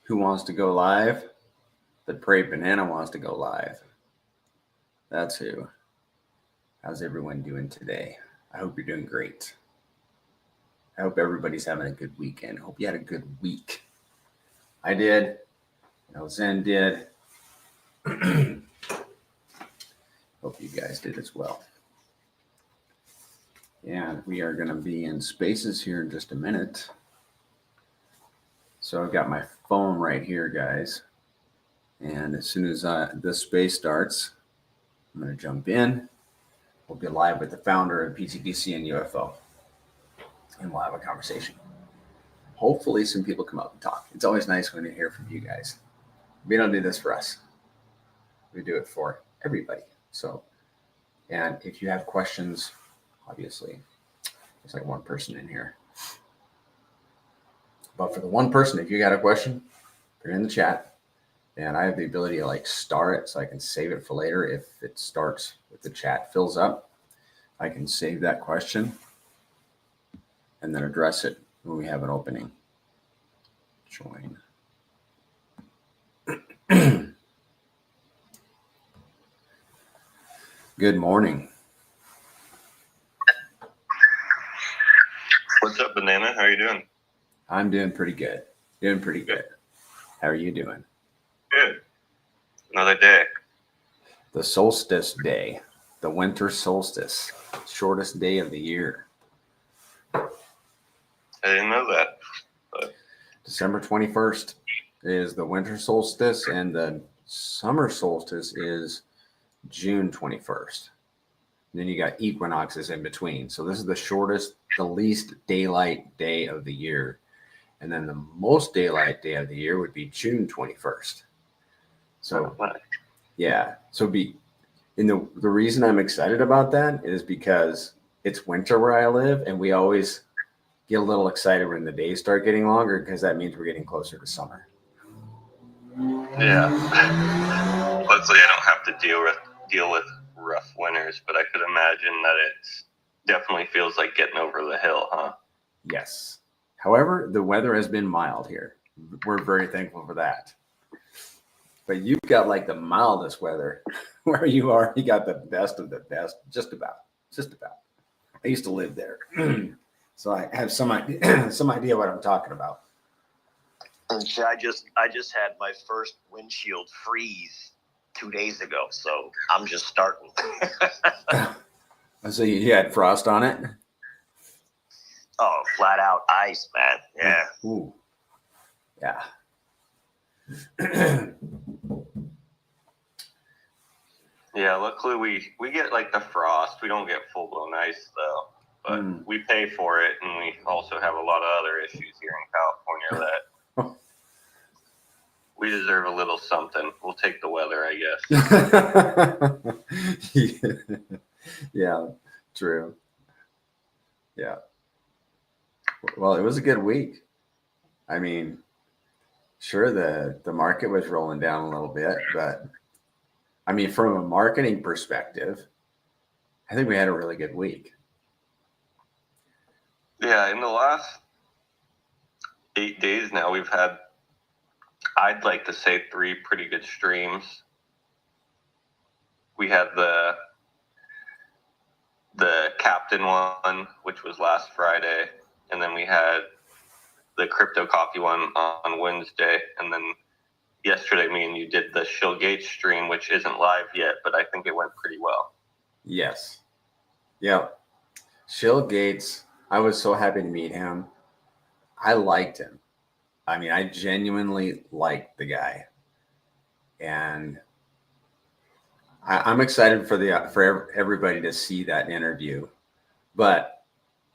Who wants to go live? The Prairie Banana wants to go live. That's who. How's everyone doing today? I hope you're doing great. I hope everybody's having a good weekend. I hope you had a good week. I did. Zen did. Hope you guys did as well. And we are going to be in spaces here in just a minute. So I've got my phone right here, guys. And as soon as this space starts, I'm going to jump in. We'll be live with the founder of pTGC and UFO. And we'll have a conversation. Hopefully some people come up and talk. It's always nice when we hear from you guys. We don't do this for us. We do it for everybody. So, and if you have questions, obviously, there's like one person in here. But for the one person, if you got a question, put it in the chat. And I have the ability to like star it so I can save it for later. If it starts with the chat fills up, I can save that question and then address it when we have an opening. Join. Good morning. What's up, Banana? How are you doing? I'm doing pretty good. Doing pretty good. How are you doing? Good. Another day. The solstice day. The winter solstice. Shortest day of the year. I didn't know that. But December 21st is the winter solstice, and the summer solstice is June 21st. And then you got equinoxes in between. So this is the shortest, the least daylight day of the year. And then the most daylight day of the year would be June 21st. So, yeah. So the reason I'm excited about that is because it's winter where I live, and we always get a little excited when the days start getting longer because that means we're getting closer to summer. yeah. Luckily, I don't have to deal with rough winters, but I could imagine that it definitely feels like getting over the hill, huh? Yes. However, the weather has been mild here. We're very thankful for that. But you've got like the mildest weather where you are. You got the best of the best, just about. I used to live there, so I have some idea what I'm talking about. I just had my first windshield freeze 2 days ago, so I'm just starting. So you had frost on it? Oh, flat out ice, man. Yeah. Ooh. Yeah. Yeah, luckily we get like the frost. We don't get full-blown ice, though. But we pay for it, and we also have a lot of other issues here in California that we deserve a little something. We'll take the weather, I guess. Yeah, true. Yeah. Well, it was a good week. I mean, sure, the market was rolling down a little bit, but I mean, from a marketing perspective, I think we had a really good week. Yeah, in the last 8 days now, we've had, I'd like to say, 3 pretty good streams. We had the Captain one, which was last Friday, and then we had the Crypto Coffee one on Wednesday, and then yesterday me and you did the Shill Gates stream, which isn't live yet, but I think it went pretty well. Yes. Yeah. Shill Gates, I was so happy to meet him. I liked him. I mean, I genuinely liked the guy. And I'm excited for everybody to see that interview. But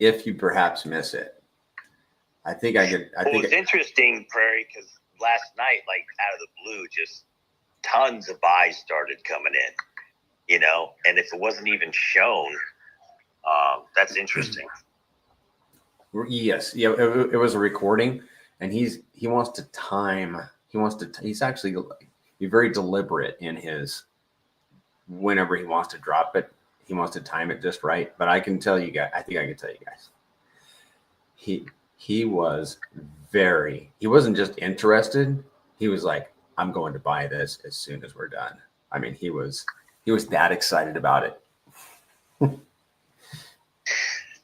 if you perhaps miss it, I think it's interesting, Prairie, because last night, like out of the blue, just tons of buys started coming in, and if it wasn't even shown, that's interesting. Yes. Yeah. It was a recording, and he wants to time. He's actually be very deliberate in his, whenever he wants to drop it, he wants to time it just right. But I can tell you guys, I think I can tell you guys, he wasn't just interested. he was like, I'm going to buy this as soon as we're done. I mean, he was that excited about it.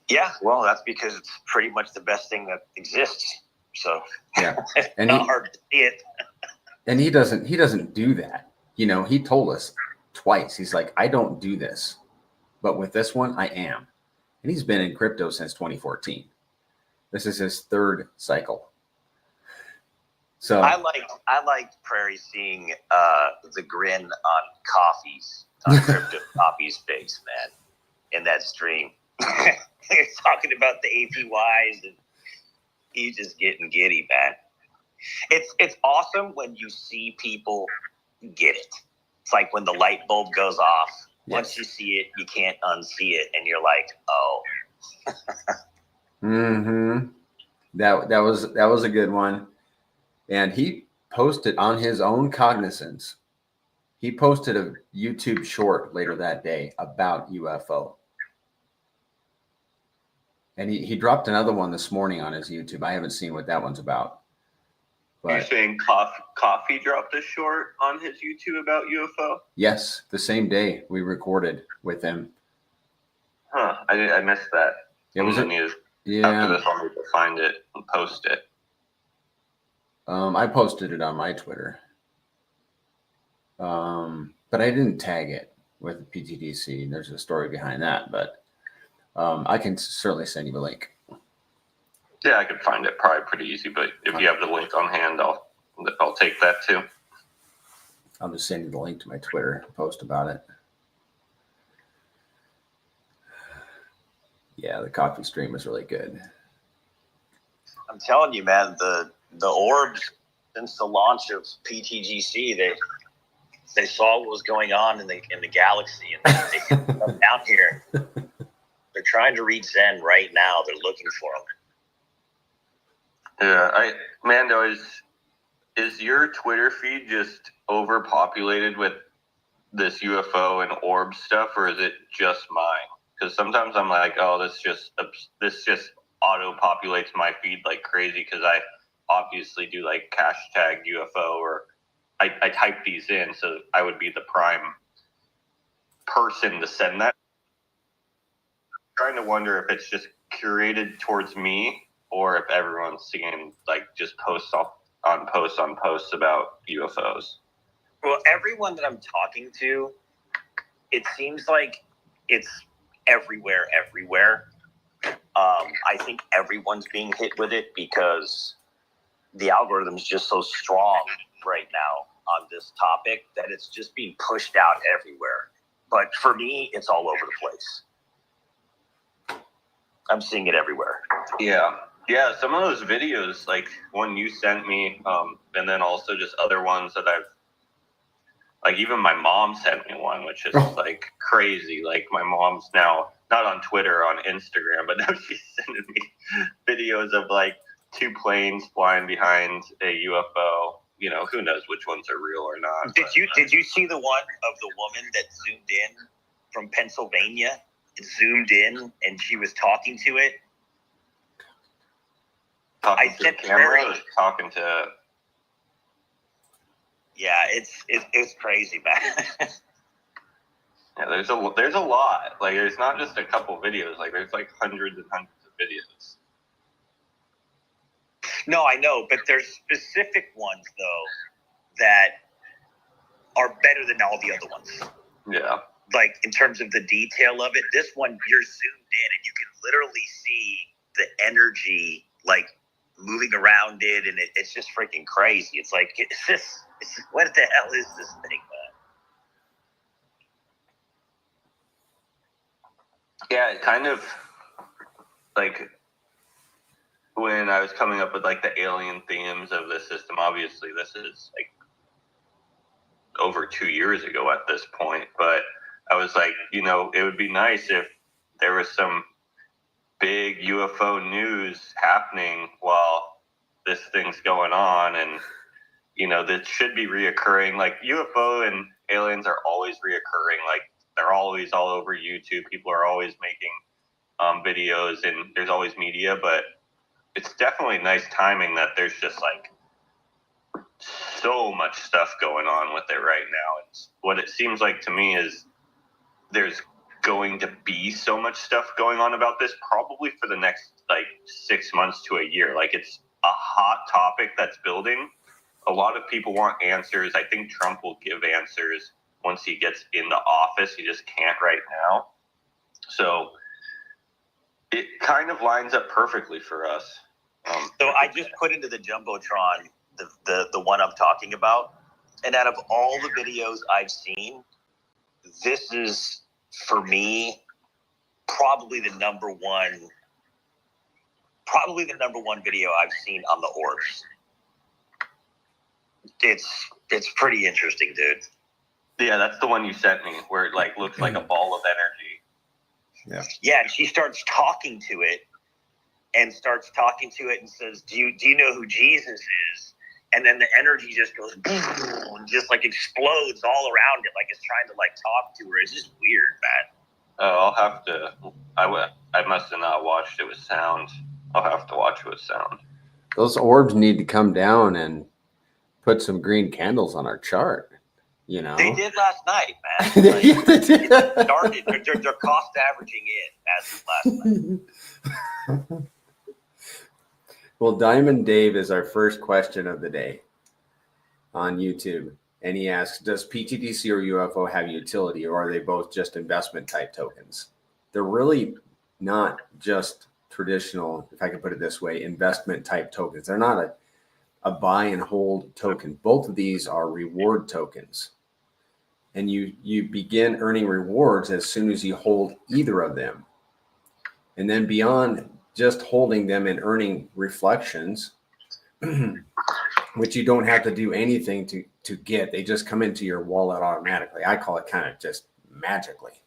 Yeah, well, that's because it's pretty much the best thing that exists. So yeah, and not hard to see it. And he doesn't do that. You know, he told us twice. He's like, I don't do this, but with this one, I am. And he's been in crypto since 2014. This is his third cycle. So I liked Prairie seeing the grin on Crypto Coffee's face, man, in that stream. He's talking about the APYs, and he's just getting giddy, man. It's awesome when you see people get it. It's like when the light bulb goes off. Yes. Once you see it, you can't unsee it, and you're like, oh. Mm-hmm. That was a good one. And he posted on his own cognizance. He posted a YouTube short later that day about UFO. And he dropped another one this morning on his YouTube. I haven't seen what that one's about. But you're saying Coffee dropped a short on his YouTube about UFO? Yes, the same day we recorded with him. Huh, I missed that. It was After this, I'll need to find it and post it. I posted it on my Twitter. But I didn't tag it with pTGC. There's a story behind that, but I can certainly send you a link. Yeah, I could find it probably pretty easy, but if you have the link on hand, I'll take that too. I'll just send you the link to my Twitter post about it. Yeah, the coffee stream was really good. I'm telling you, man, the orbs, since the launch of pTGC, they saw what was going on in the galaxy, and they come down here. They're trying to reach Zen right now. They're looking for them. Yeah, Mando, is your Twitter feed just overpopulated with this UFO and orb stuff, or is it just mine? Because sometimes I'm like, oh, this just auto populates my feed like crazy because I obviously do like hashtag UFO, or I type these in, so I would be the prime person to send that. I'm trying to wonder if it's just curated towards me, or if everyone's seeing like just posts on posts about UFOs. Well, everyone that I'm talking to, it seems like it's everywhere. I think everyone's being hit with it because the algorithm's just so strong right now on this topic that it's just being pushed out everywhere. But for me, it's all over the place. I'm seeing it everywhere. Yeah, some of those videos, like one you sent me, and then also just other ones that like even my mom sent me one, which is like crazy. Like my mom's now not on Twitter, on Instagram, but now she's sending me videos of like two planes flying behind a UFO. You know, who knows which ones are real or not. Did you see the one of the woman that zoomed in from Pennsylvania? Zoomed in and she was talking to it. Talking to the camera, or talking to. Yeah, it's crazy, man. Yeah, there's a lot. Like, there's not just a couple videos. Like, there's like hundreds and hundreds of videos. No, I know, but there's specific ones though that are better than all the other ones. Yeah. Like in terms of the detail of it, this one you're zoomed in and you can literally see the energy like moving around it, and it's just freaking crazy. It's like what the hell is this thing, man? Yeah, it kind of like when I was coming up with like the alien themes of the system. Obviously, this is like over 2 years ago at this point, but I was like, you know, it would be nice if there was some big UFO news happening while this thing's going on, and you know, that should be reoccurring. Like UFO and aliens are always reoccurring. Like they're always all over YouTube. People are always making videos, and there's always media. But it's definitely nice timing that there's just like so much stuff going on with it right now. It's what it seems like to me is there's going to be so much stuff going on about this probably for the next like 6 months to a year. Like it's a hot topic that's building. A lot of people want answers. I think Trump will give answers once he gets into office. He just can't right now. So it kind of lines up perfectly for us. So I just put into the Jumbotron the one I'm talking about. And out of all the videos I've seen, this is, for me, probably the number one video I've seen on the orbs. It's pretty interesting, dude. Yeah, that's the one you sent me where it like looks like a ball of energy. Yeah, and she starts talking to it and says, do you know who Jesus is? And then the energy just goes boom, and just like explodes all around it, like it's trying to like talk to her. It's just weird, man. Oh, I'll have to. I must have not watched it with sound. I'll have to watch it with sound. Those orbs need to come down and put some green candles on our chart. You know, they did last night, man. Like, yeah, they did. Started. They're cost averaging in as of last night. Well, Diamond Dave is our first question of the day on YouTube. And he asks, does pTGC or UFO have utility, or are they both just investment type tokens? They're really not just traditional, if I could put it this way, investment type tokens. They're not a buy and hold token. Both of these are reward tokens. And you begin earning rewards as soon as you hold either of them. And then beyond just holding them and earning reflections, which you don't have to do anything to get. They just come into your wallet automatically. I call it kind of just magically.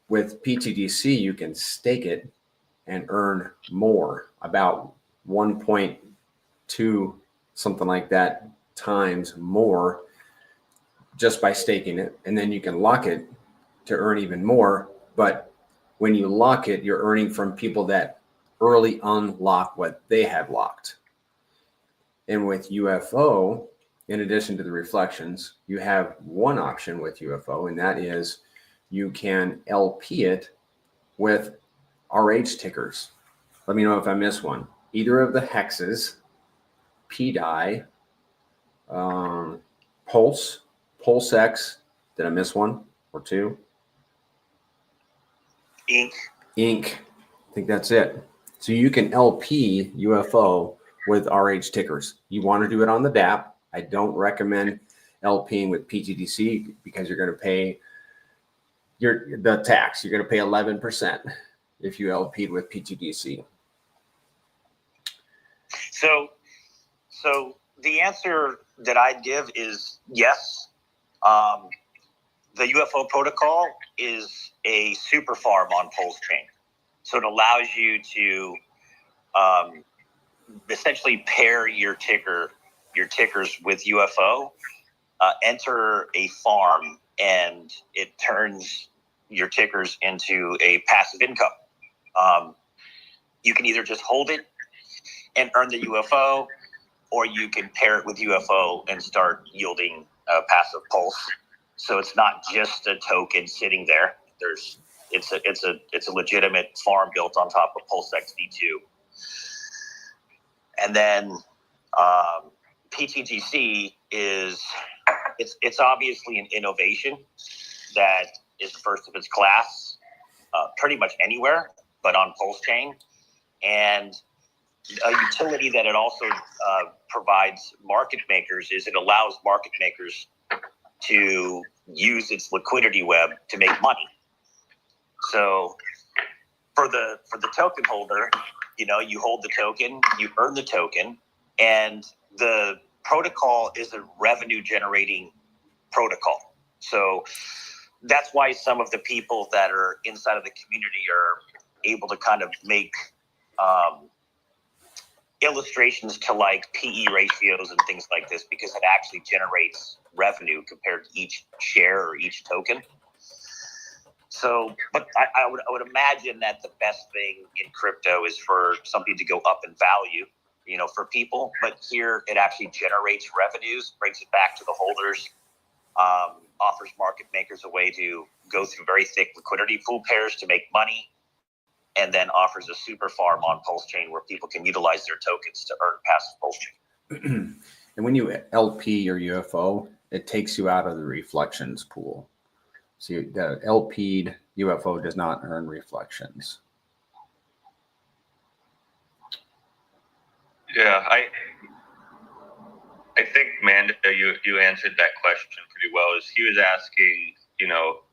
With pTGC, you can stake it and earn more, about 1.2, something like that, times more just by staking it. And then you can lock it to earn even more. But when you lock it, you're earning from people that early unlock what they have locked. And with UFO, in addition to the reflections, you have one option with UFO, and that is you can LP it with RH tickers. Let me know if I miss one. Either of the hexes, PDI, Pulse, PulseX. Did I miss one or two? Ink. I think that's it. So you can LP UFO with RH tickers. You want to do it on the DApp. I don't recommend LPing with pTGC because you're going to pay the tax. You're going to pay 11% if you LP'd with pTGC. So the answer that I'd give is yes. The UFO protocol is a super farm on PulseChain. So it allows you to essentially pair your tickers with UFO, enter a farm, and it turns your tickers into a passive income. You can either just hold it and earn the UFO, or you can pair it with UFO and start yielding passive pulse. So it's not just a token sitting there. It's a legitimate farm built on top of PulseX V2. And then pTGC it's obviously an innovation that is first of its class, pretty much anywhere, but on PulseChain. And a utility that it also provides market makers is it allows market makers to use its liquidity web to make money. So for the token holder, you hold the token, you earn the token, and the protocol is a revenue generating protocol. So that's why some of the people that are inside of the community are able to kind of make illustrations to like PE ratios and things like this, because it actually generates revenue compared to each share or each token. So, but I would imagine that the best thing in crypto is for something to go up in value, for people, but here it actually generates revenues, brings it back to the holders, offers market makers a way to go through very thick liquidity pool pairs to make money, and then offers a super farm on PulseChain where people can utilize their tokens to earn passive PulseChain. And when you LP your UFO, it takes you out of the reflections pool. So the LP'd UFO does not earn reflections. Yeah, I think, Manda, you answered that question pretty well. Is he was asking,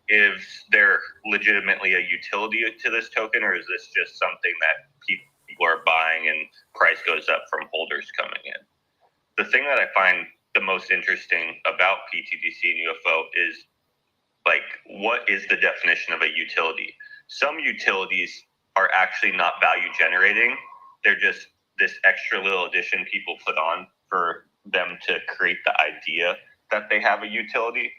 is there legitimately a utility to this token, or is this just something that people are buying and price goes up from holders coming in? The thing that I find the most interesting about pTGC and UFO is, like, what is the definition of a utility? Some utilities are actually not value generating. They're just this extra little addition people put on for them to create the idea that they have a utility.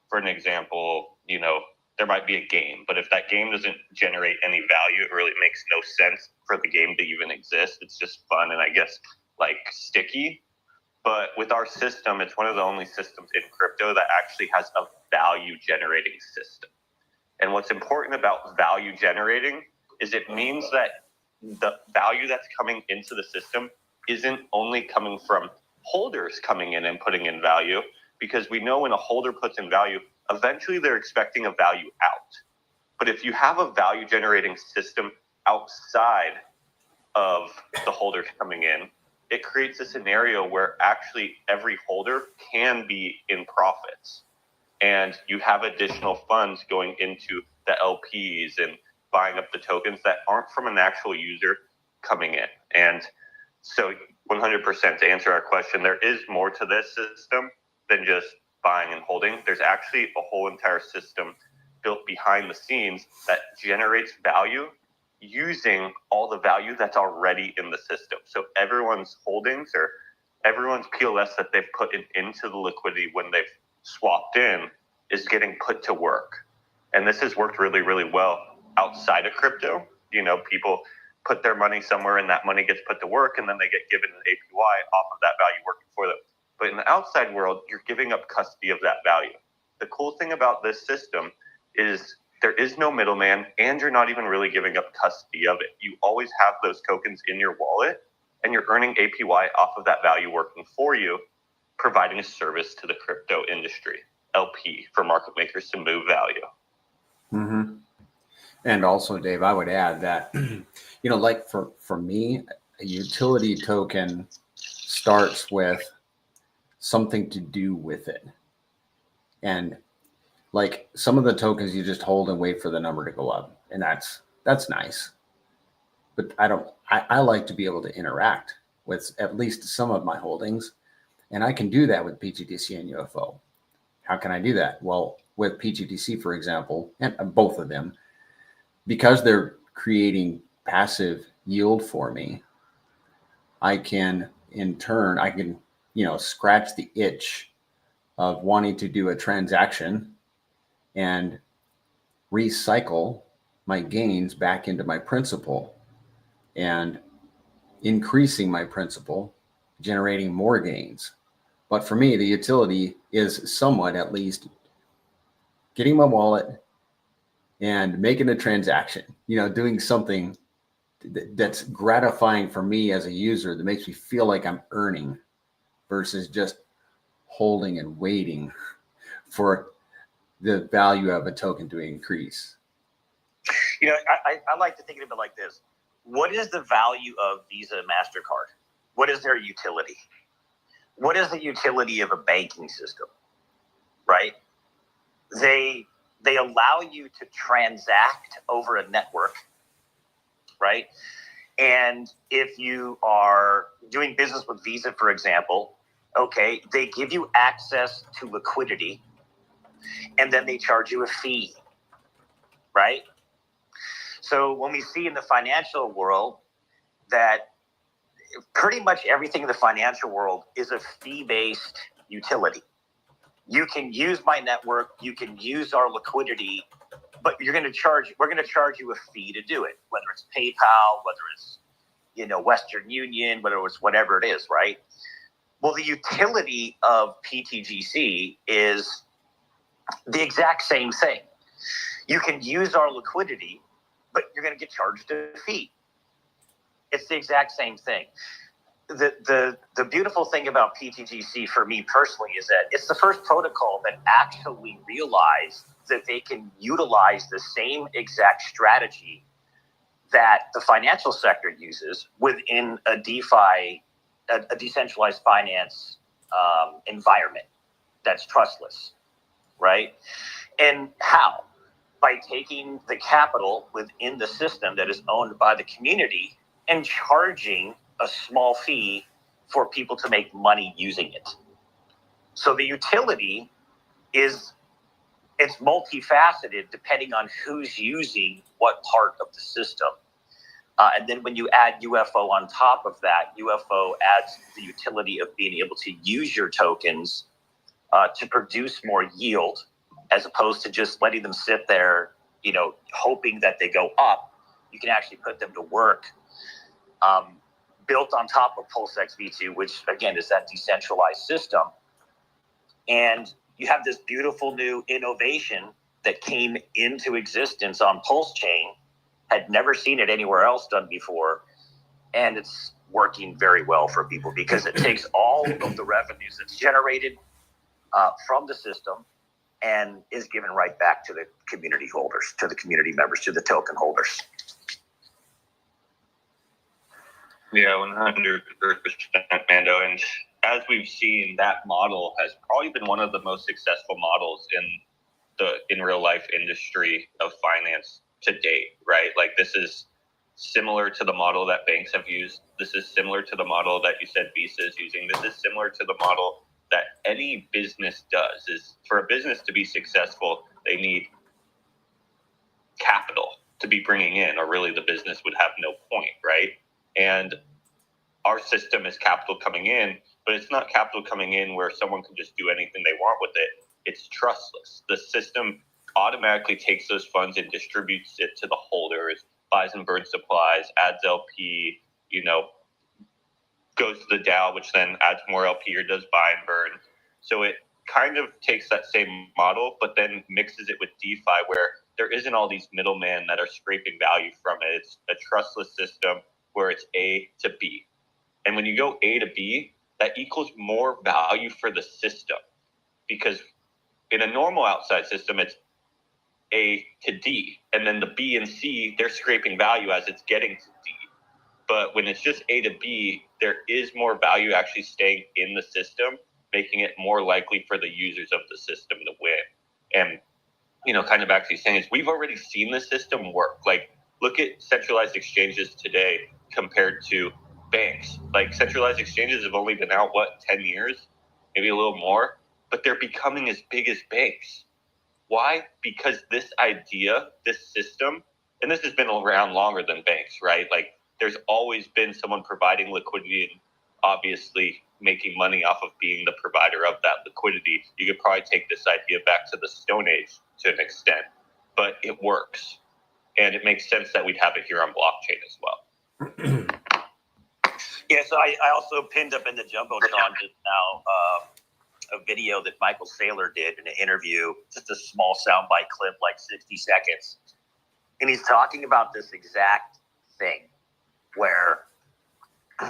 For an example, there might be a game, but if that game doesn't generate any value, it really makes no sense for the game to even exist. It's just fun and I guess like sticky. But with our system, it's one of the only systems in crypto that actually has a value generating system. And what's important about value generating is it means that the value that's coming into the system isn't only coming from holders coming in and putting in value, because we know when a holder puts in value, eventually they're expecting a value out. But if you have a value generating system outside of the holders coming in, it creates a scenario where actually every holder can be in profits. And you have additional funds going into the LPs and buying up the tokens that aren't from an actual user coming in. And so 100% to answer our question, there is more to this system than just buying and holding. There's actually a whole entire system built behind the scenes that generates value using all the value that's already in the system. So everyone's holdings or everyone's PLS that they've put into the liquidity when they've swapped in is getting put to work. And this has worked really, really well outside of crypto. People put their money somewhere and that money gets put to work and then they get given an APY off of that value working for them. But in the outside world, you're giving up custody of that value. The cool thing about this system is there is no middleman and you're not even really giving up custody of it. You always have those tokens in your wallet and you're earning APY off of that value working for you, providing a service to the crypto industry, LP, for market makers to move value. Mm-hmm. And also, Dave, I would add that, like for me, a utility token starts with something to do with it. And like some of the tokens you just hold and wait for the number to go up. And that's nice. But I like to be able to interact with at least some of my holdings. And I can do that with pTGC and UFO. How can I do that? Well, with pTGC, for example, and both of them, because they're creating passive yield for me, I can, in turn, scratch the itch of wanting to do a transaction and recycle my gains back into my principal and increasing my principal, generating more gains. But for me, the utility is somewhat, at least, getting my wallet and making a transaction, doing something that's gratifying for me as a user that makes me feel like I'm earning versus just holding and waiting for the value of a token to increase. I like to think of it like this. What is the value of Visa and MasterCard? What is their utility? What is the utility of a banking system, right? They allow you to transact over a network, right? And if you are doing business with Visa, for example, okay, they give you access to liquidity and then they charge you a fee, right? So when we see in the financial world that pretty much everything in the financial world is a fee-based utility. You can use my network, you can use our liquidity, but we're going to charge you a fee to do it, whether it's PayPal, whether it's Western Union, whatever it is, right? Well, the utility of pTGC is the exact same thing. You can use our liquidity, but you're going to get charged a fee. It's the exact same thing. The beautiful thing about pTGC for me personally is that it's the first protocol that actually realized that they can utilize the same exact strategy that the financial sector uses within a DeFi, a decentralized finance environment that's trustless, right? And how? By taking the capital within the system that is owned by the community and charging a small fee for people to make money using it. So the utility it's multifaceted depending on who's using what part of the system. And then when you add UFO on top of that, UFO adds the utility of being able to use your tokens to produce more yield, as opposed to just letting them sit there, hoping that they go up. You can actually put them to work. Built on top of PulseX V2, which again is that decentralized system. And you have this beautiful new innovation that came into existence on PulseChain, had never seen it anywhere else done before. And it's working very well for people because it takes all of the revenues that's generated from the system and is given right back to the community holders, to the community members, to the token holders. Yeah, 100%, Mando. And as we've seen, that model has probably been one of the most successful models in real life industry of finance to date, right? Like, this is similar to the model that banks have used. This is similar to the model that you said Visa is using. This is similar to the model that any business does. Is for a business to be successful, they need capital to be bringing in, or really the business would have no point, right? And our system is capital coming in, but it's not capital coming in where someone can just do anything they want with it. It's trustless. The system automatically takes those funds and distributes it to the holders, buys and burns supplies, adds LP, goes to the DAO, which then adds more LP or does buy and burn. So it kind of takes that same model, but then mixes it with DeFi, where there isn't all these middlemen that are scraping value from it. It's a trustless system where it's A to B. And when you go A to B, that equals more value for the system, because in a normal outside system, it's A to D, and then the B and C, they're scraping value as it's getting to D. But when it's just A to B, there is more value actually staying in the system, making it more likely for the users of the system to win. And, kind of actually saying is we've already seen the system work. Like, look at centralized exchanges today compared to banks. Like, centralized exchanges have only been out, 10 years, maybe a little more, but they're becoming as big as banks. Why? Because this idea, this system, and this has been around longer than banks, right? Like, there's always been someone providing liquidity and obviously making money off of being the provider of that liquidity. You could probably take this idea back to the Stone Age to an extent, but it works. And it makes sense that we'd have it here on blockchain as well. Yeah, so I also pinned up in the Jumbotron just now a video that Michael Saylor did in an interview, just a small soundbite clip, like 60 seconds. And he's talking about this exact thing where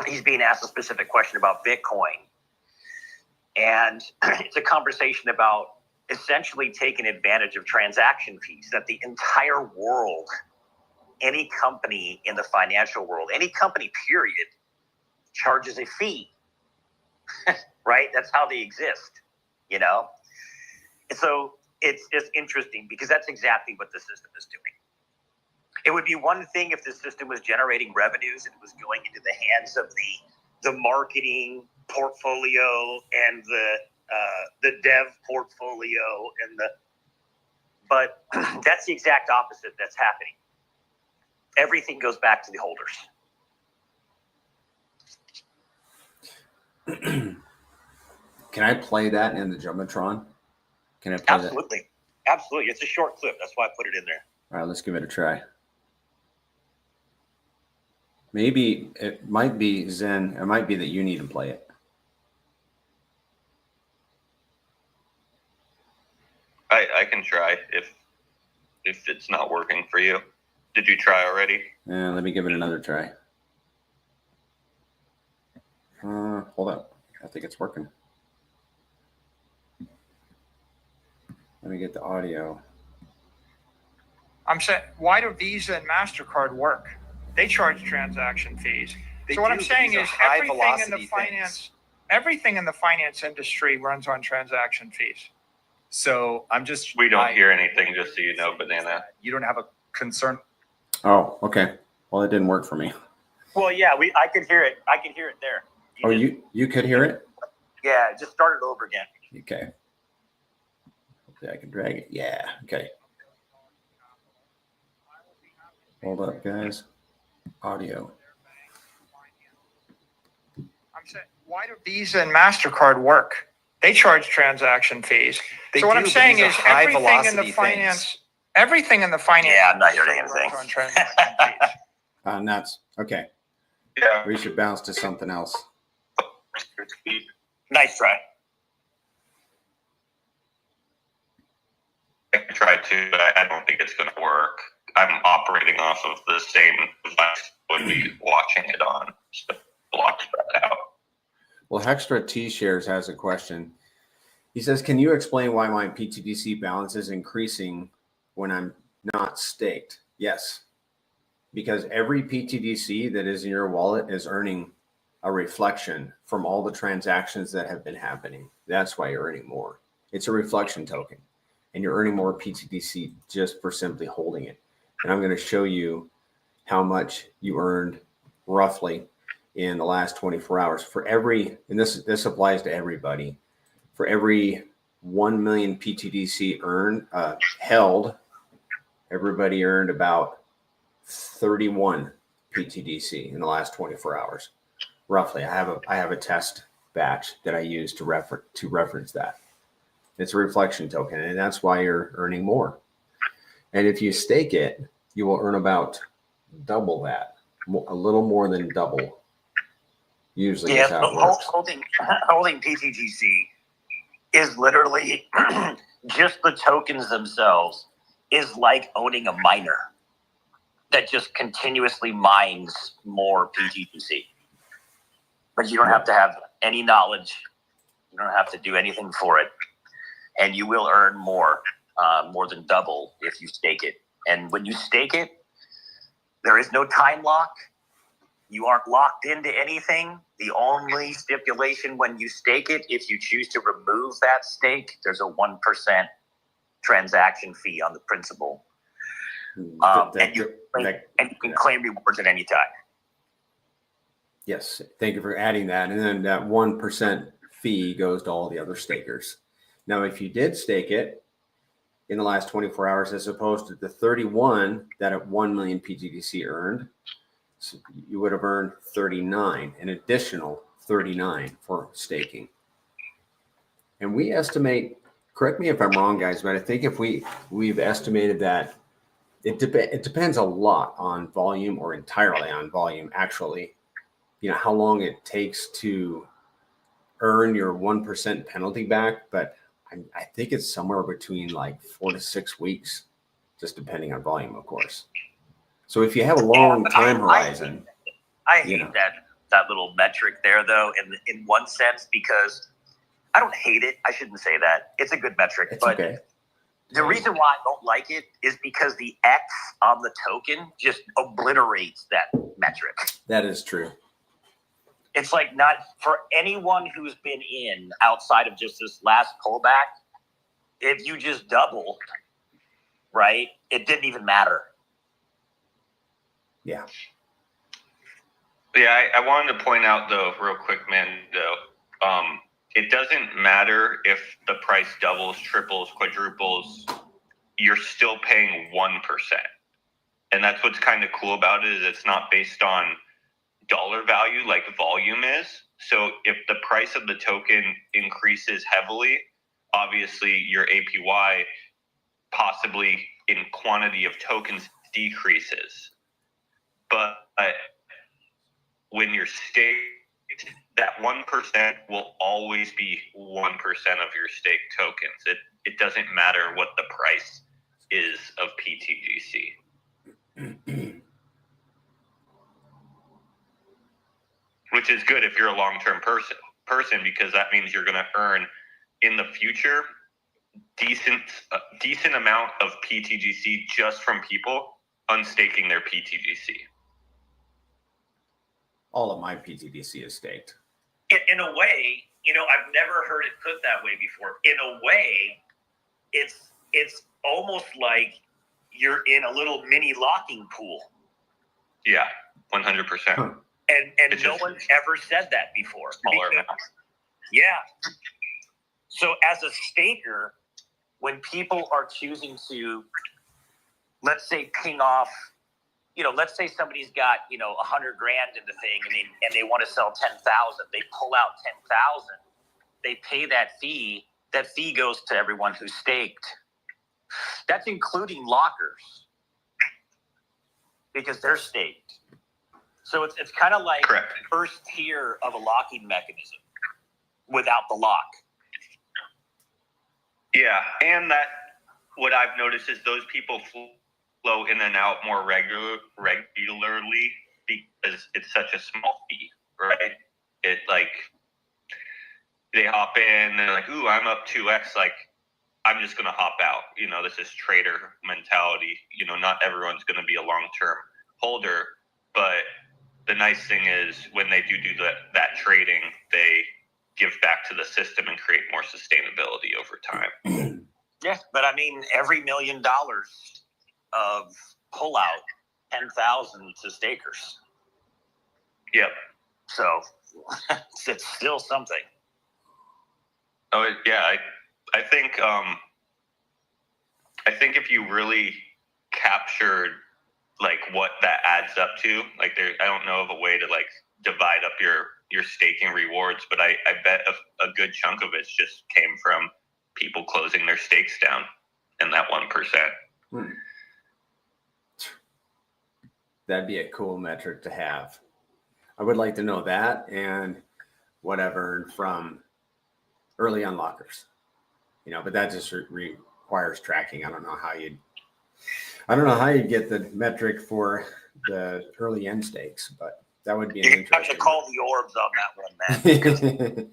he's being asked a specific question about Bitcoin. And it's a conversation about essentially taking advantage of transaction fees that the entire world, any company in the financial world, any company period, charges a fee, right? That's how they exist, And so it's just interesting because that's exactly what the system is doing. It would be one thing if the system was generating revenues and it was going into the hands of the marketing portfolio and the dev portfolio but that's the exact opposite that's happening. Everything goes back to the holders. Can I play that in the Jumbotron? Can I play Absolutely. That? Absolutely. It's a short clip. That's why I put it in there. All right, let's give it a try. Maybe it might be Zen. It might be that you need to play it. I can try if it's not working for you. Did you try already? Let me give it another try. Hold up. I think it's working. Let me get the audio. I'm saying, why do Visa and MasterCard work? They charge transaction fees. They so what do, I'm but saying these are is high everything in velocity the finance, things. everything in the finance industry runs on transaction fees. So I'm just. We don't hear anything, just so you know, Banana. You don't have a concern. Oh, okay. Well, it didn't work for me. Well, yeah, I could hear it. I could hear it there. You could hear it? Yeah, just start it over again. Okay. Hopefully I can drag it. Yeah. Okay. Hold up, guys. Audio. I'm saying, why do Visa and MasterCard work? They charge transaction fees. They so what do, I'm but saying these are is high everything in velocity the things. finance, everything in the finance. Yeah, I'm not hearing industry anything. runs on transaction fees. Nuts. Okay. Yeah. We should bounce to something else. Nice try. I tried to, but I don't think it's going to work. I'm operating off of the same device would be watching it on. So block that out. Well, Hextra T Shares has a question. He says, can you explain why my pTGC balance is increasing when I'm not staked? Yes, because every pTGC that is in your wallet is earning a reflection from all the transactions that have been happening. That's why you're earning more. It's a reflection token, and you're earning more pTGC just for simply holding it. And I'm going to show you how much you earned roughly in the last 24 hours for every, and this applies to everybody, for every 1 million pTGC held, everybody earned about 31 pTGC in the last 24 hours, roughly. I have a test batch that I use to reference that. It's a reflection token, and that's why you're earning more. And if you stake it, you will earn about double that, a little more than double. Usually, is how it works. Holding pTGC is literally just the tokens themselves is like owning a miner that just continuously mines more pTGC. But you don't have to have any knowledge. You don't have to do anything for it. And you will earn more than double if you stake it. And when you stake it, there is no time lock. You aren't locked into anything. The only stipulation when you stake it, if you choose to remove that stake, there's a 1% transaction fee on the principal. And you can claim rewards at any time. Yes, thank you for adding that. And then that 1% fee goes to all the other stakers. Now, if you did stake it in the last 24 hours, as opposed to the 31 that at 1 million pTGC earned, so you would have earned 39, an additional 39 for staking. And we estimate, correct me if I'm wrong, guys, but I think if we've estimated that it depends a lot on volume, or entirely on volume, actually, how long it takes to earn your 1% penalty back. But I think it's somewhere between like 4 to 6 weeks, just depending on volume, of course. So if you have a long time horizon, I hate that little metric there, though, in one sense, because I don't hate it. I shouldn't say that. It's a good metric, but okay. The reason why I don't like it is because the X on the token just obliterates that metric. That is true. It's like, not for anyone who's been in outside of just this last pullback, if you just doubled, right, it didn't even matter. Yeah. Yeah, I wanted to point out, though, real quick, man, it doesn't matter if the price doubles, triples, quadruples, you're still paying 1%. And that's what's kind of cool about it, is it's not based on dollar value like volume is. So if the price of the token increases heavily, obviously your APY possibly in quantity of tokens decreases. But when you're staked, that 1% will always be 1% of your staked tokens. It doesn't matter what the price is of PTGC. Which is good if you're a long-term person because that means you're going to earn in the future decent amount of PTGC just from people unstaking their PTGC. All of my PTGC is staked. In a way, I've never heard it put that way before. In a way, it's almost like you're in a little mini locking pool. Yeah, 100%. And no one's ever said that before. Yeah. So as a staker, when people are choosing to, let's say, ping off, let's say somebody's got, $100,000 in the thing and they want to sell 10,000. They pull out 10,000. They pay that fee. That fee goes to everyone who's staked. That's including lockers because they're staked. So it's kind of like Correct. the first tier of a locking mechanism without the lock. Yeah, and that what I've noticed is those people flow in and out more regularly because it's such a small fee, right? It like they hop in, they're like, "Ooh, I'm up 2x." Like, I'm just gonna hop out. This is trader mentality. Not everyone's gonna be a long-term holder, but the nice thing is when they do that trading, they give back to the system and create more sustainability over time. Yeah, but I mean, every $1 million of pullout, 10,000 to stakers. Yep. So it's still something. Oh yeah, I think if you really captured like what that adds up to, like I don't know of a way to like divide up your staking rewards, but I bet a good chunk of it just came from people closing their stakes down and that 1%. That'd be a cool metric to have. I would like to know that and whatever from early unlockers, but that just requires tracking. I don't know how you'd get the metric for the early end stakes, but that would be an You have to interesting. call the orbs on that one, man.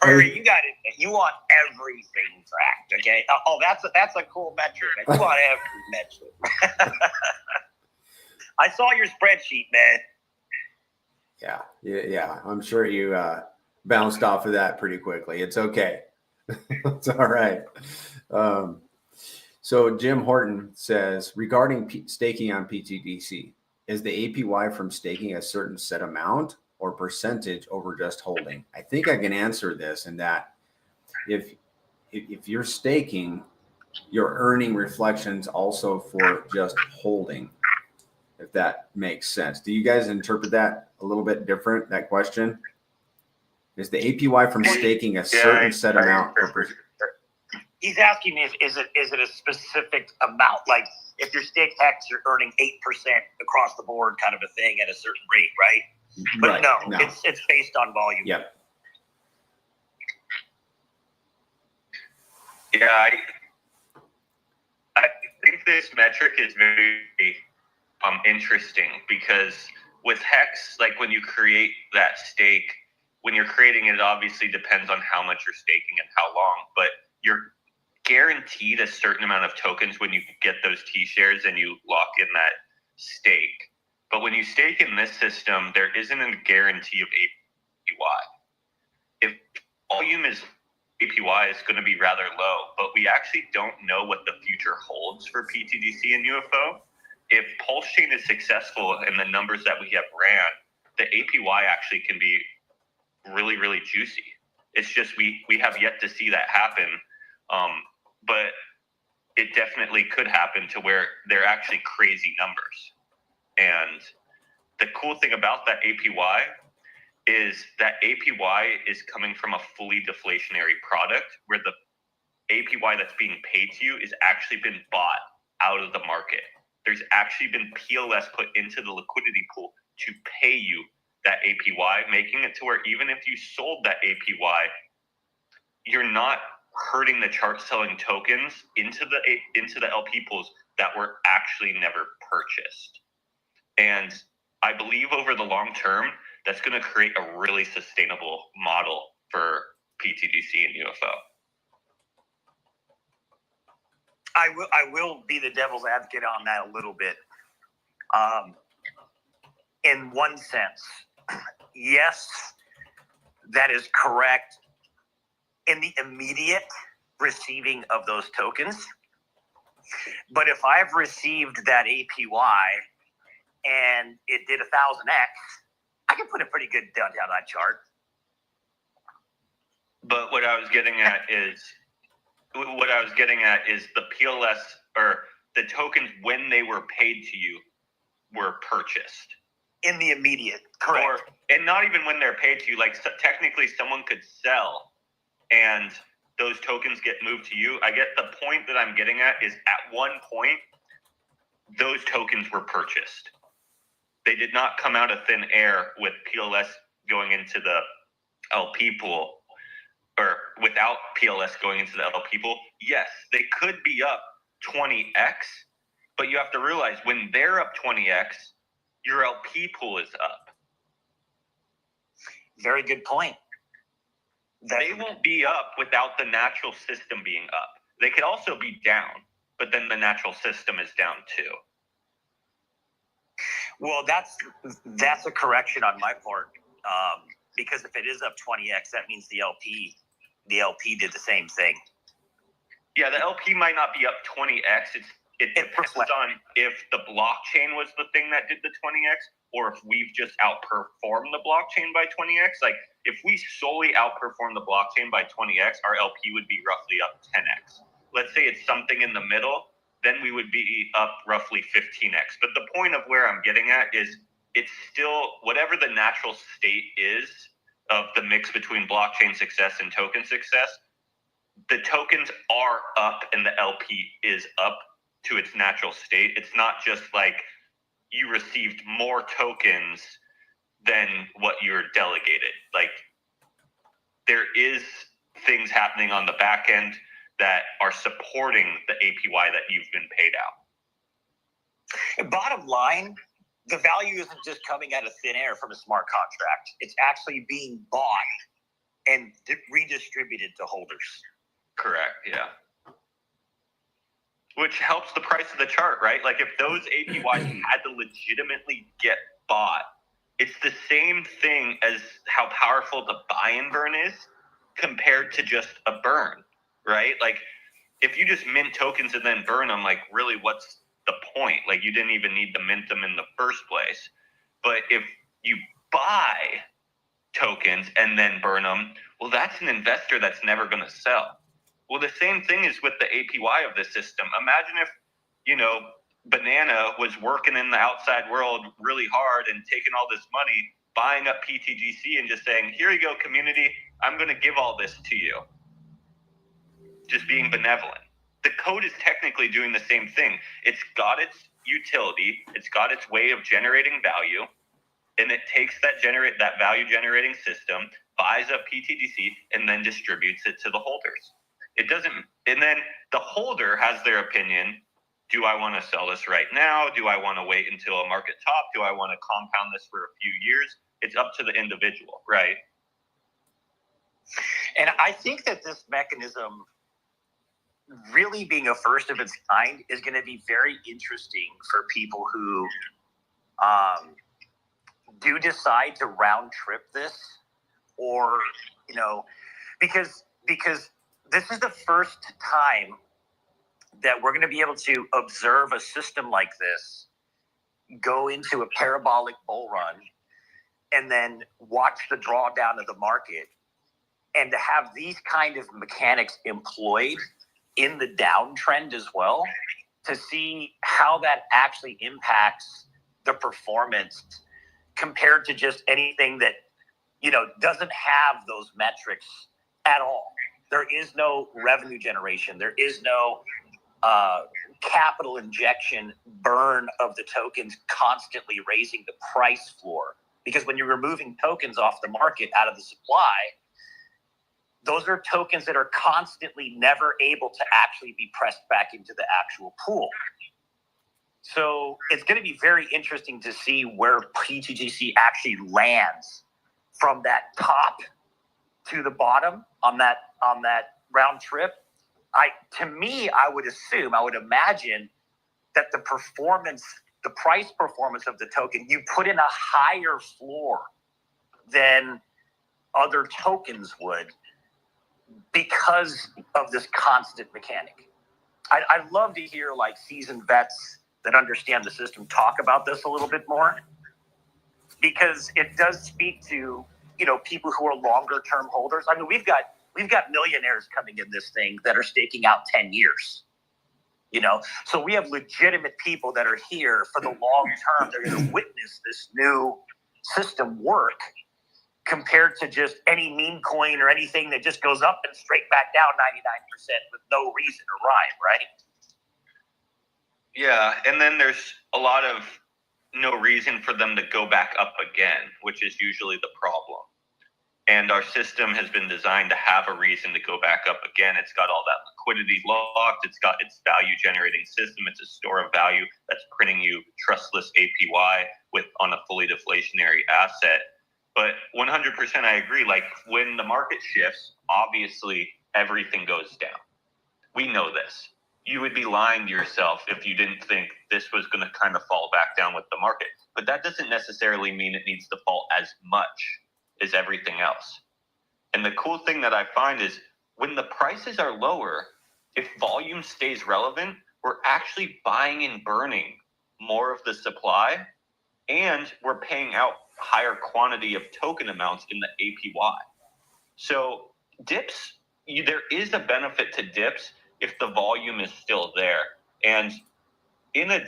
Prairie, you got it. You want everything tracked, okay? Oh, that's a cool metric. Man. You want every metric. I saw your spreadsheet, man. Yeah. I'm sure you bounced off of that pretty quickly. It's okay. It's all right. So Jim Horton says, regarding staking on PTGC, is the APY from staking a certain set amount or percentage over just holding? I think I can answer this in that if you're staking, you're earning reflections also for just holding, if that makes sense. Do you guys interpret that a little bit different, that question? Is the APY from staking a certain set amount? He's asking me, is it a specific amount? Like if you're staked X, you're earning 8% across the board kind of a thing at a certain rate, right? But Right. no, it's based on volume. Yep. Yeah, I think this metric is very interesting because with Hex, like when you create that stake, when you're creating it, it obviously depends on how much you're staking and how long, but you're guaranteed a certain amount of tokens when you get those T-shares and you lock in that stake. But when you stake in this system, there isn't a guarantee of APY. If volume is APY is going to be rather low, but we actually don't know what the future holds for PTGC and UFO. If PulseChain is successful in the numbers that we have ran, the APY actually can be really, really juicy. It's just we have yet to see that happen, but it definitely could happen to where they're actually crazy numbers. And the cool thing about that APY is that APY is coming from a fully deflationary product where the APY that's being paid to you is actually been bought out of the market. There's actually been PLS put into the liquidity pool to pay you that APY, making it to where even if you sold that APY, you're not hurting the chart selling tokens into the LP pools that were actually never purchased. And I believe over the long term, that's going to create a really sustainable model for pTGC and UFO. I will be the devil's advocate on that a little bit. In one sense, yes, that is correct in the immediate receiving of those tokens. But if I've received that APY and it did 1,000x, I can put a pretty good down that chart. But what I was getting at is the PLS or the tokens when they were paid to you were purchased. In the immediate, correct. And not even when they're paid to you. Like, so technically someone could sell and those tokens get moved to you. I get the point that I'm getting at is at one point, those tokens were purchased. They did not come out of thin air with PLS going into the LP pool or without PLS going into the LP pool. Yes, they could be up 20x, but you have to realize when they're up 20x, your LP pool is up. Very good point. They won't be up without the natural system being up. They could also be down, but then the natural system is down too. Well, that's a correction on my part, because if it is up 20x, that means the LP did the same thing. Yeah, the LP might not be up 20x. It depends on if the blockchain was the thing that did the 20x, or if we've just outperformed the blockchain by 20x. Like, if we solely outperform the blockchain by 20x, our LP would be roughly up 10x. Let's say it's something in the middle, then we would be up roughly 15x. But the point of where I'm getting at is it's still whatever the natural state is of the mix between blockchain success and token success, the tokens are up and the LP is up to its natural state. It's not just like you received more tokens than what you're delegated. Like, there is things happening on the back end that are supporting the APY that you've been paid out. Bottom line, the value isn't just coming out of thin air from a smart contract. It's actually being bought and redistributed to holders. Correct, yeah. Which helps the price of the chart, right? Like, if those APYs had to legitimately get bought, it's the same thing as how powerful the buy and burn is compared to just a burn, right? Like, if you just mint tokens and then burn them, like, really, what's the point? Like, you didn't even need to mint them in the first place. But if you buy tokens and then burn them, well, that's an investor that's never going to sell. Well, the same thing is with the APY of the system. Imagine if, Banana was working in the outside world really hard and taking all this money, buying up pTGC and just saying, here you go, community, I'm going to give all this to you. Just being benevolent. The code is technically doing the same thing. It's got its utility. It's got its way of generating value. And it takes that value generating system, buys up pTGC, and then distributes it to the holders. It doesn't, and then the holder has their opinion. Do I want to sell this right now? Do I want to wait until a market top? Do I want to compound this for a few years? It's up to the individual, right? And I think that this mechanism, really being a first of its kind, is going to be very interesting for people who do decide to round trip this, or, because this is the first time that we're going to be able to observe a system like this go into a parabolic bull run and then watch the drawdown of the market, and to have these kind of mechanics employed in the downtrend as well, to see how that actually impacts the performance compared to just anything that, doesn't have those metrics at all. There is no revenue generation. There is no capital injection burn of the tokens constantly raising the price floor. Because when you're removing tokens off the market out of the supply, those are tokens that are constantly never able to actually be pressed back into the actual pool. So it's going to be very interesting to see where pTGC actually lands from that top to the bottom on that round trip. To me, I would imagine that the price performance of the token, you put in a higher floor than other tokens would because of this constant mechanic. I'd love to hear like seasoned vets that understand the system talk about this a little bit more, because it does speak to, people who are longer term holders. I mean, we've got millionaires coming in this thing that are staking out 10 years. So we have legitimate people that are here for the long term. They're going to witness this new system work, compared to just any meme coin or anything that just goes up and straight back down 99% with no reason or rhyme, right? Yeah, and then there's a lot of no reason for them to go back up again, which is usually the problem. And our system has been designed to have a reason to go back up again. It's got all that liquidity locked. It's got its value generating system. It's a store of value that's printing you trustless APY on a fully deflationary asset. But 100% I agree. Like when the market shifts, obviously everything goes down. We know this. You would be lying to yourself if you didn't think this was going to kind of fall back down with the market. But that doesn't necessarily mean it needs to fall as much as everything else. And the cool thing that I find is when the prices are lower, if volume stays relevant, we're actually buying and burning more of the supply, and we're paying out higher quantity of token amounts in the APY. So dips, there is a benefit to dips if the volume is still there. And in a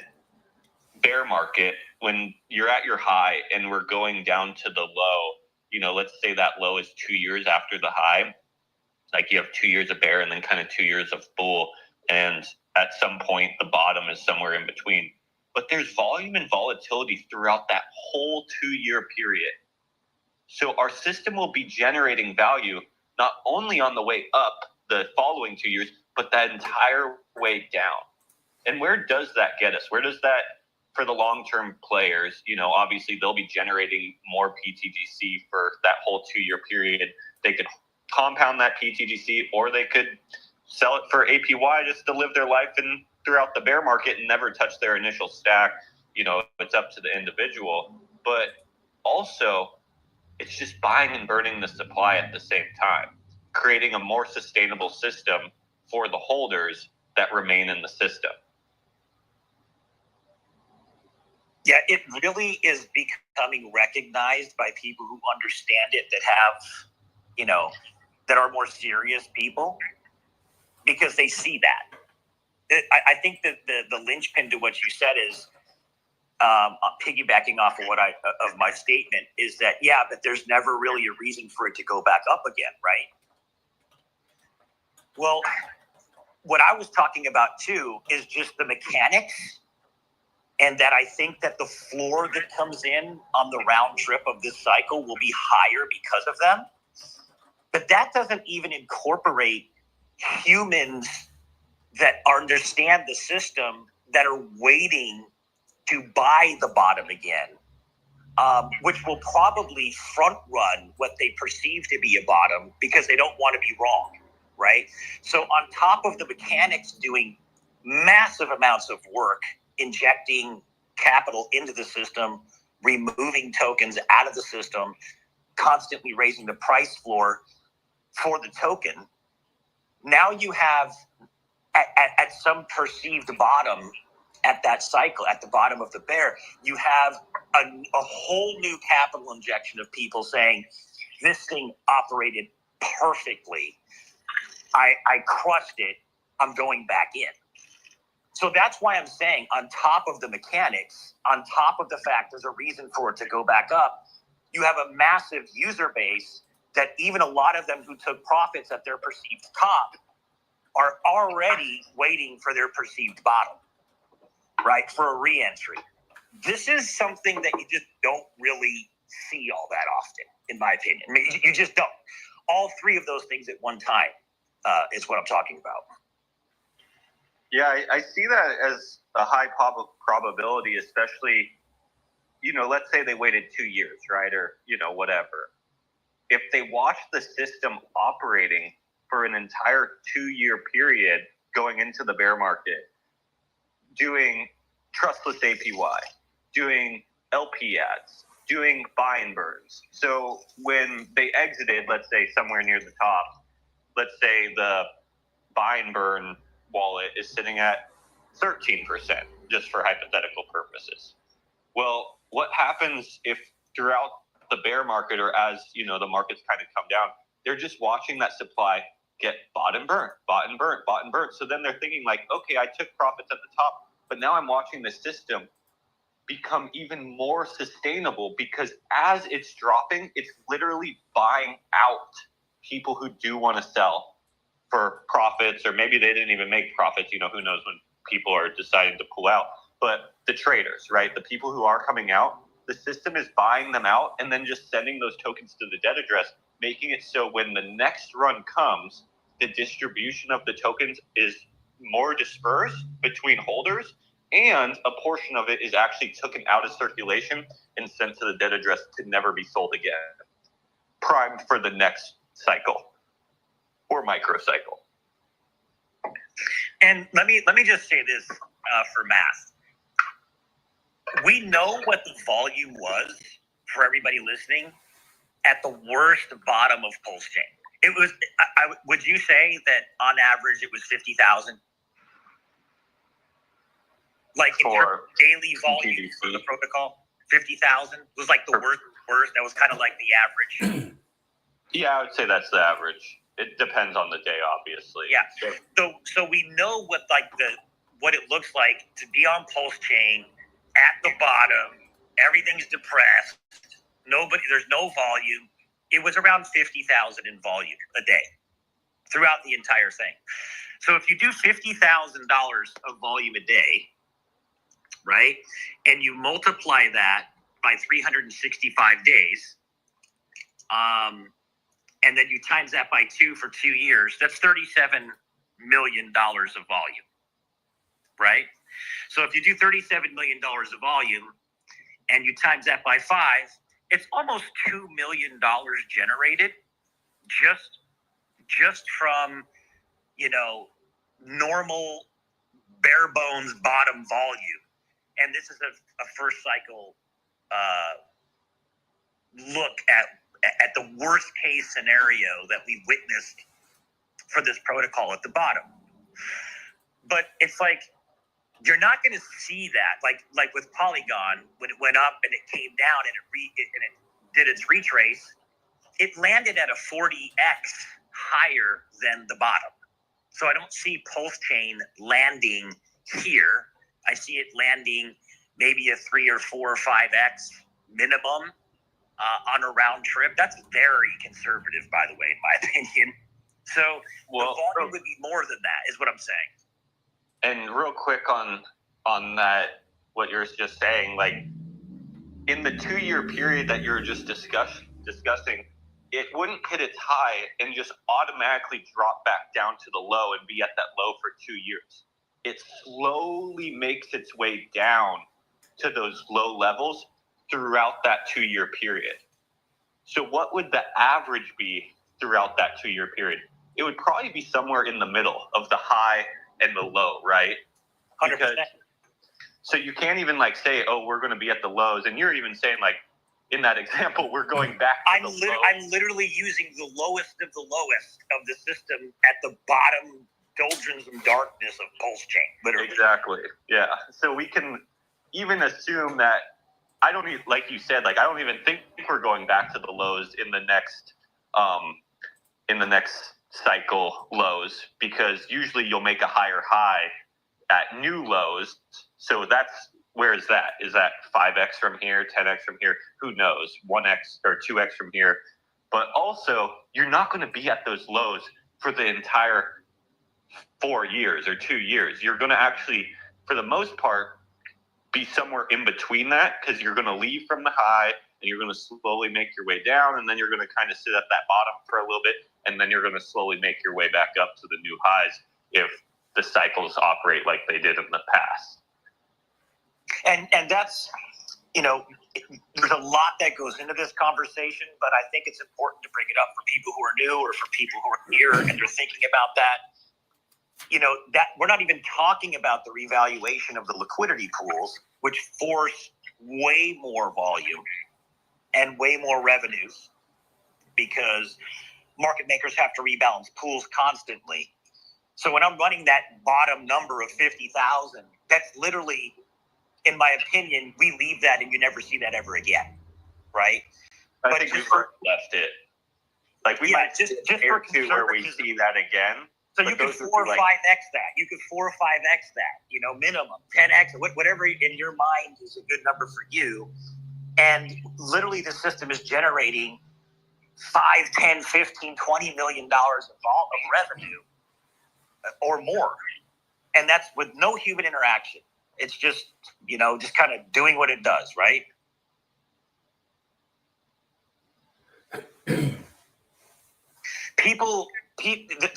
bear market, when you're at your high and we're going down to the low, let's say that low is 2 years after the high, like you have 2 years of bear and then kind of 2 years of bull. And at some point, the bottom is somewhere in between. But there's volume and volatility throughout that whole 2 year period. So our system will be generating value not only on the way up the following 2 years, but that entire way down. And where does that get us? Where does that, for the long-term players, obviously they'll be generating more pTGC for that whole 2 year period. They could compound that pTGC, or they could sell it for APY just to live their life throughout the bear market and never touch their initial stack. It's up to the individual. But also, it's just buying and burning the supply at the same time, creating a more sustainable system for the holders that remain in the system. Yeah, it really is becoming recognized by people who understand it, that have, that are more serious people, because they see that. I think that the linchpin to what you said is, piggybacking off of my statement, is that, but there's never really a reason for it to go back up again, right? Well, what I was talking about too is just the mechanics, and that I think that the floor that comes in on the round trip of this cycle will be higher because of them. But that doesn't even incorporate humans that understand the system, that are waiting to buy the bottom again, which will probably front run what they perceive to be a bottom because they don't want to be wrong, right? So on top of the mechanics doing massive amounts of work, injecting capital into the system, removing tokens out of the system, constantly raising the price floor for the token, now you have at some perceived bottom at that cycle, at the bottom of the bear, you have a whole new capital injection of people saying, this thing operated perfectly. I crushed it. I'm going back in. So that's why I'm saying, on top of the mechanics, on top of the fact there's a reason for it to go back up, you have a massive user base that even a lot of them who took profits at their perceived top are already waiting for their perceived bottom, right, for a re-entry. This is something that you just don't really see all that often, in my opinion. I mean, you just don't. All three of those things at one time is what I'm talking about. Yeah, I see that as a high probability, especially, let's say they waited 2 years, right? Or, whatever. If they watch the system operating for an entire 2-year period going into the bear market, doing trustless APY, doing LP ads, doing buy and burns. So when they exited, let's say somewhere near the top, let's say the buy and burn wallet is sitting at 13%, just for hypothetical purposes. Well, what happens if throughout the bear market, or as the markets kind of come down, they're just watching that supply get bought and burnt, bought and burnt, bought and burnt. So then they're thinking like, okay, I took profits at the top, but now I'm watching the system become even more sustainable, because as it's dropping, it's literally buying out people who do want to sell for profits, or maybe they didn't even make profits. Who knows when people are deciding to pull out. But the traders, right? The people who are coming out, the system is buying them out and then just sending those tokens to the debt address, making it so when the next run comes, the distribution of the tokens is more dispersed between holders, and a portion of it is actually taken out of circulation and sent to the debt address to never be sold again, primed for the next cycle or micro cycle. And let me just say this for math. We know what the volume was, for everybody listening, at the worst bottom of PulseChain. It was. Would you say that on average it was 50,000? Like in terms of daily volume pTGC. for the protocol, 50,000 was like the worst. That was kind of like the average. Yeah, I would say that's the average. It depends on the day, obviously. Yeah. So we know what it looks like to be on PulseChain at the bottom. Everything's depressed. There's no volume. It was around 50,000 in volume a day throughout the entire thing. So if you do $50,000 of volume a day, right, and you multiply that by 365 days, and then you times that by 2 for 2 years, that's $37 million of volume, right? So if you do $37 million of volume and you times that by 5, it's almost $2 million generated just from, normal bare bones bottom volume. And this is a first cycle look at the worst case scenario that we witnessed for this protocol at the bottom. But it's like, you're not going to see that like with Polygon when it went up and it came down and it did its retrace. It landed at a 40x higher than the bottom. So I don't see PulseChain landing here. I see it landing maybe a 3 or 4 or 5x minimum on a round trip. That's very conservative, by the way, in my opinion. So the volume would be more than that, is what I'm saying. And real quick on that, what you're just saying, like in the 2-year period that you're just discussing, it wouldn't hit its high and just automatically drop back down to the low and be at that low for 2 years. It slowly makes its way down to those low levels throughout that 2-year period. So what would the average be throughout that 2-year period? It would probably be somewhere in the middle of the high and the low, right? 100%. So you can't even like say, oh, we're going to be at the lows. And you're even saying like, in that example, we're going back to the lows. I'm literally using the lowest of the lowest of the system at the bottom doldrums and darkness of PulseChain, literally. Exactly. Yeah. So we can even assume that I don't even, like you said, like I don't even think we're going back to the lows in the next cycle lows, because usually you'll make a higher high at new lows. So that's, where is that? Is that 5x from here, 10x from here? Who knows? 1x or 2x from here. But also, you're not going to be at those lows for the entire 4 years or 2 years. You're going to actually, for the most part, be somewhere in between that, because you're going to leave from the high and you're going to slowly make your way down, and then you're going to kind of sit at that bottom for a little bit, and then you're going to slowly make your way back up to the new highs if the cycles operate like they did in the past. And that's, you know, there's a lot that goes into this conversation, but I think it's important to bring it up for people who are new or for people who are here and they're thinking about that. You know, that we're not even talking about the revaluation of the liquidity pools, which force way more volume and way more revenues because market makers have to rebalance pools constantly. So when I'm running that bottom number of 50,000, that's literally, in my opinion, we leave that and you never see that ever again, right? I think we've left it. Like we might just for to where we see that again. So you could 4 or 5x that. You could 4 or 5x that, you know, minimum 10x, whatever in your mind is a good number for you. And literally the system is generating 5, 10, 15, $20 million of revenue or more. And that's with no human interaction. It's just, you know, just kind of doing what it does, right? The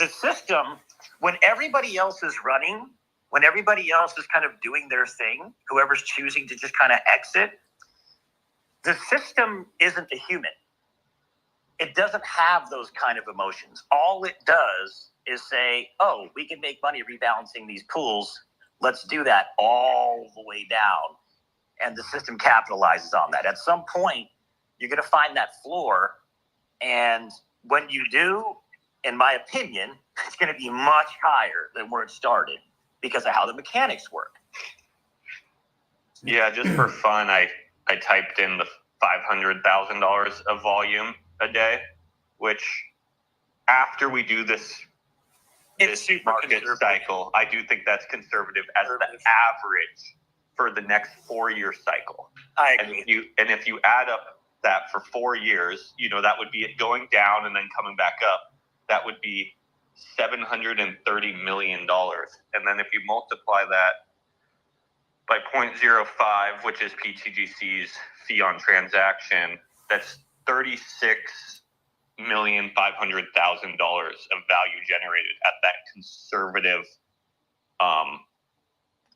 system, when everybody else is running, when everybody else is kind of doing their thing, whoever's choosing to just kind of exit, the system isn't a human. It doesn't have those kind of emotions. All it does is say, oh, we can make money rebalancing these pools. Let's do that all the way down. And the system capitalizes on that. At some point, you're going to find that floor. And when you do, in my opinion, it's going to be much higher than where it started because of how the mechanics work. Yeah, just for fun, I typed in the $500,000 of volume a day, which after we do this market cycle, I do think that's conservative as the average for the next 4-year cycle. I agree. And if you add up that for 4 years, you know, that would be it going down and then coming back up. That would be $730 million. And then if you multiply that by 0.05, which is pTGC's fee on transaction, that's $36,500,000 of value generated at that conservative,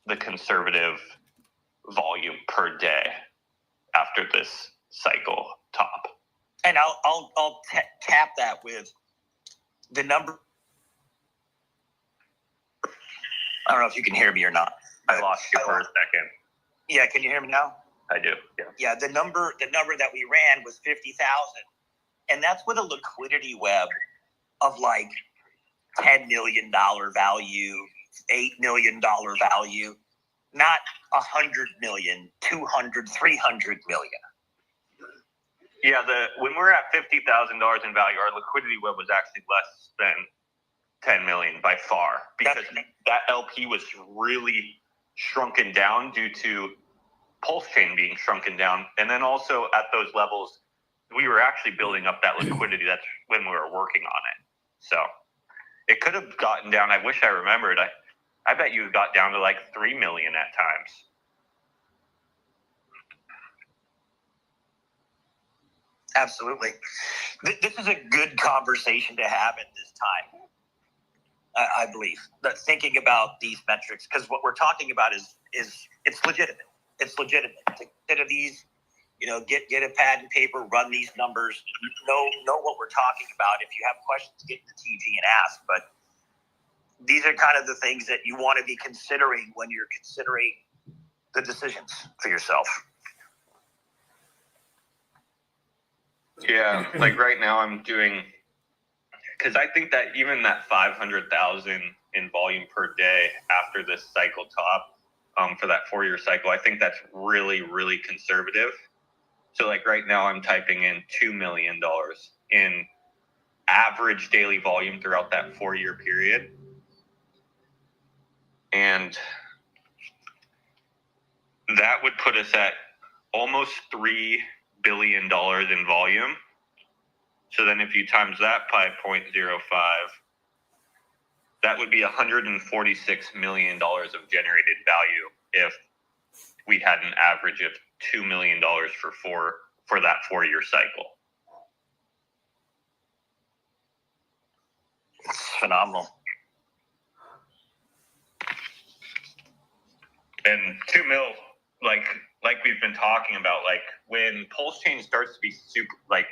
the conservative volume per day after this cycle top. And I'll tap that with the number. I don't know if you can hear me or not. I lost you for a second. Yeah, can you hear me now? I do. Yeah. Yeah, the number that we ran was 50,000, and that's with a liquidity web of like $10 million value, $8 million value, not 100 million, 200, 300 million. Yeah, when we're at $50,000 in value, our liquidity web was actually less than 10 million by far, because that LP was really shrunken down due to PulseChain being shrunken down. And then also at those levels, we were actually building up that liquidity. That's when we were working on it. So it could have gotten down. I wish I remembered. I bet you got down to like 3 million at times. Absolutely. This is a good conversation to have at this time. I believe that thinking about these metrics, because what we're talking about is it's legitimate. It's legitimate to consider these, you know, get a pad and paper, run these numbers, know what we're talking about. If you have questions, get to TG and ask. But these are kind of the things that you want to be considering when you're considering the decisions for yourself. Yeah, like right now I'm doing, because I think that even that 500,000 in volume per day after this cycle top, for that 4-year cycle, I think that's really, really conservative. So like right now I'm typing in $2 million in average daily volume throughout that 4-year period. And that would put us at almost $3 billion in volume. So then if you times that by 0.05, That would be $146 million of generated value if we had an average of $2 million for that 4-year cycle. It's phenomenal. And 2 mil, like we've been talking about, like when PulseChain starts to be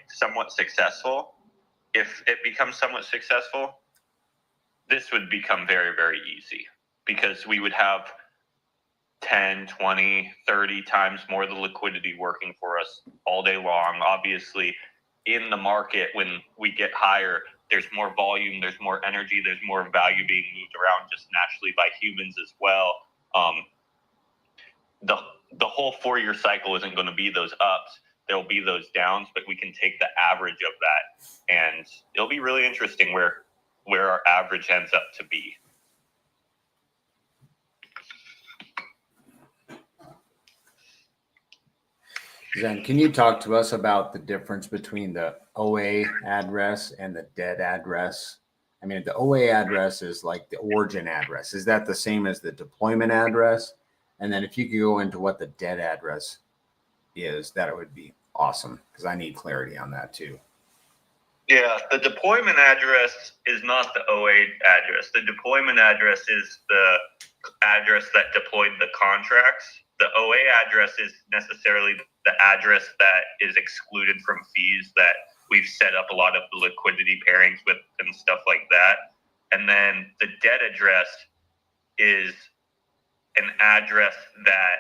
somewhat successful, if it becomes somewhat successful, this would become very, very easy because we would have 10, 20, 30 times more the liquidity working for us all day long. Obviously, in the market, when we get higher, there's more volume, there's more energy, there's more value being moved around just naturally by humans as well. The whole 4-year cycle isn't going to be those ups. There'll be those downs, but we can take the average of that, and it'll be really interesting where our average ends up to be. Zen, can you talk to us about the difference between the OA address and the dead address? I mean, the OA address is like the origin address. Is that the same as the deployment address? And then if you could go into what the dead address is, that would be awesome, because I need clarity on that too. Yeah, the deployment address is not the OA address. The deployment address is the address that deployed the contracts. The OA address is necessarily the address that is excluded from fees that we've set up a lot of the liquidity pairings with and stuff like that. And then the dead address is an address that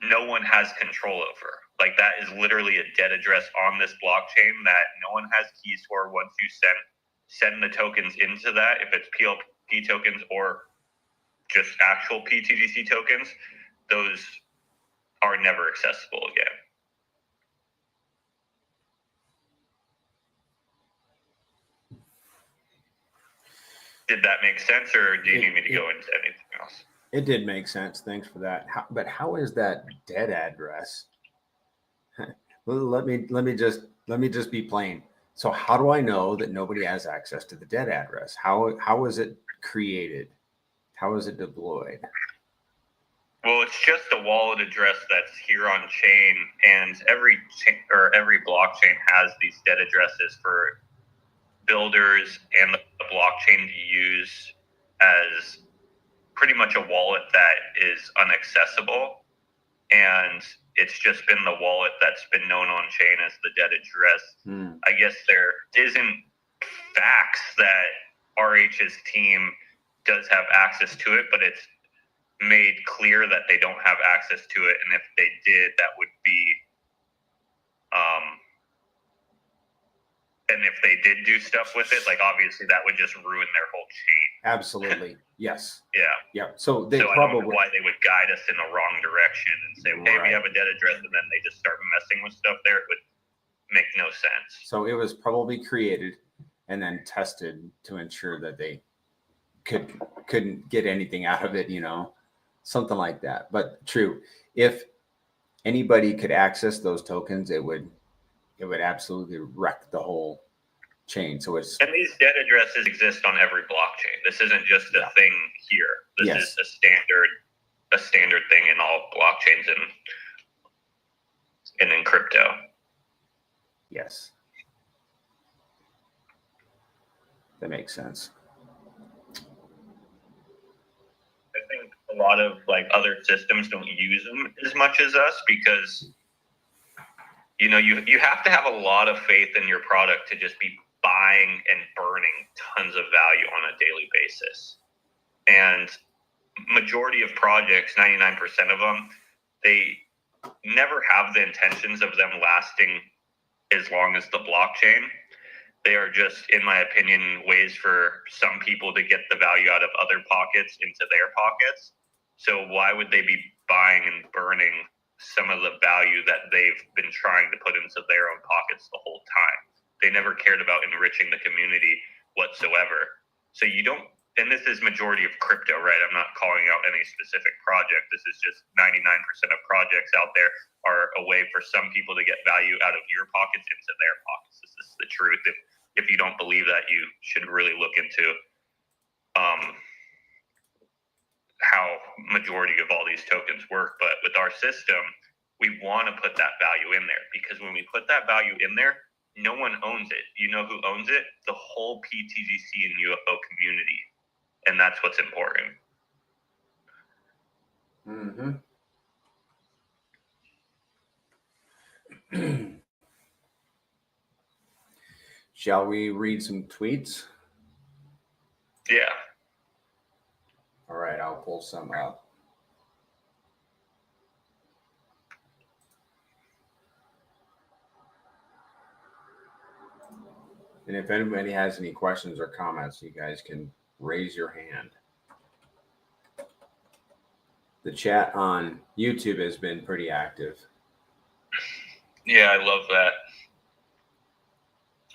no one has control over. Like, that is literally a dead address on this blockchain that no one has keys for. Once you send the tokens into that, if it's PLP tokens or just actual pTGC tokens, those are never accessible again. Did that make sense, or do you need me to go into anything else? It did make sense. Thanks for that. But how is that dead address? Let me just be plain. So how do I know that nobody has access to the dead address? How is it created? How is it deployed? Well, it's just a wallet address that's here on chain, and every blockchain has these dead addresses for builders and the blockchain to use as pretty much a wallet that is unaccessible. And it's just been the wallet that's been known on chain as the dead address. I guess there isn't facts that RH's team does have access to it, but it's made clear that they don't have access to it. And if they did, that would be, and if they did do stuff with it, like, obviously that would just ruin their whole chain. Absolutely. Yes. Yeah. So they I probably don't know why they would guide us in the wrong direction and say, hey, we have a dead address, and then they just start messing with stuff there. It would make no sense. So it was probably created and then tested to ensure that they couldn't get anything out of it, something like that. But true, if anybody could access those tokens, it would absolutely wreck the whole chain. So and these dead addresses exist on every blockchain. This isn't just a thing here. This is a standard thing in all blockchains and in crypto. Yes. That makes sense. I think a lot of other systems don't use them as much as us because you have to have a lot of faith in your product to just be buying and burning tons of value on a daily basis. And majority of projects, 99% of them, they never have the intentions of them lasting as long as the blockchain. They are just, in my opinion, ways for some people to get the value out of other pockets into their pockets. So why would they be buying and burning some of the value that they've been trying to put into their own pockets the whole time? They never cared about enriching the community whatsoever. So you don't, and this is majority of crypto, right? I'm not calling out any specific project. This is just 99% of projects out there are a way for some people to get value out of your pockets into their pockets. This is the truth. If you don't believe that, you should really look into how majority of all these tokens work. But with our system, we want to put that value in there, because when we put that value in there, no one owns it. You know who owns it? The whole pTGC and UFO community. And that's what's important. Shall we read some tweets? Yeah. All right, I'll pull some up. And if anybody has any questions or comments, you guys can raise your hand. The chat on YouTube has been pretty active. Yeah, I love that.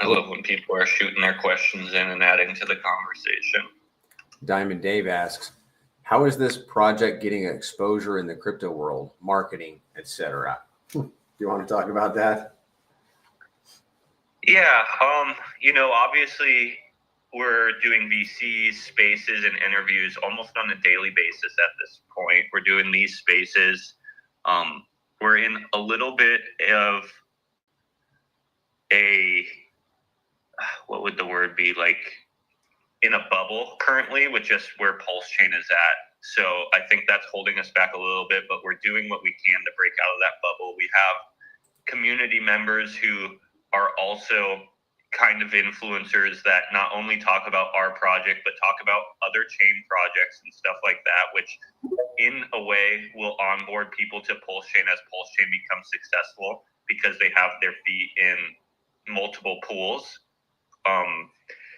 I love when people are shooting their questions in and adding to the conversation. Diamond Dave asks, how is this project getting exposure in the crypto world, marketing, etc.? Do you want to talk about that? Yeah, obviously we're doing VCs, spaces, and interviews almost on a daily basis at this point. We're doing these spaces. We're in a little bit of what would the word be, like in a bubble currently with just where PulseChain is at. So I think that's holding us back a little bit, but we're doing what we can to break out of that bubble. We have community members who are also kind of influencers that not only talk about our project, but talk about other chain projects and stuff like that, which in a way will onboard people to PulseChain as PulseChain becomes successful, because they have their feet in multiple pools.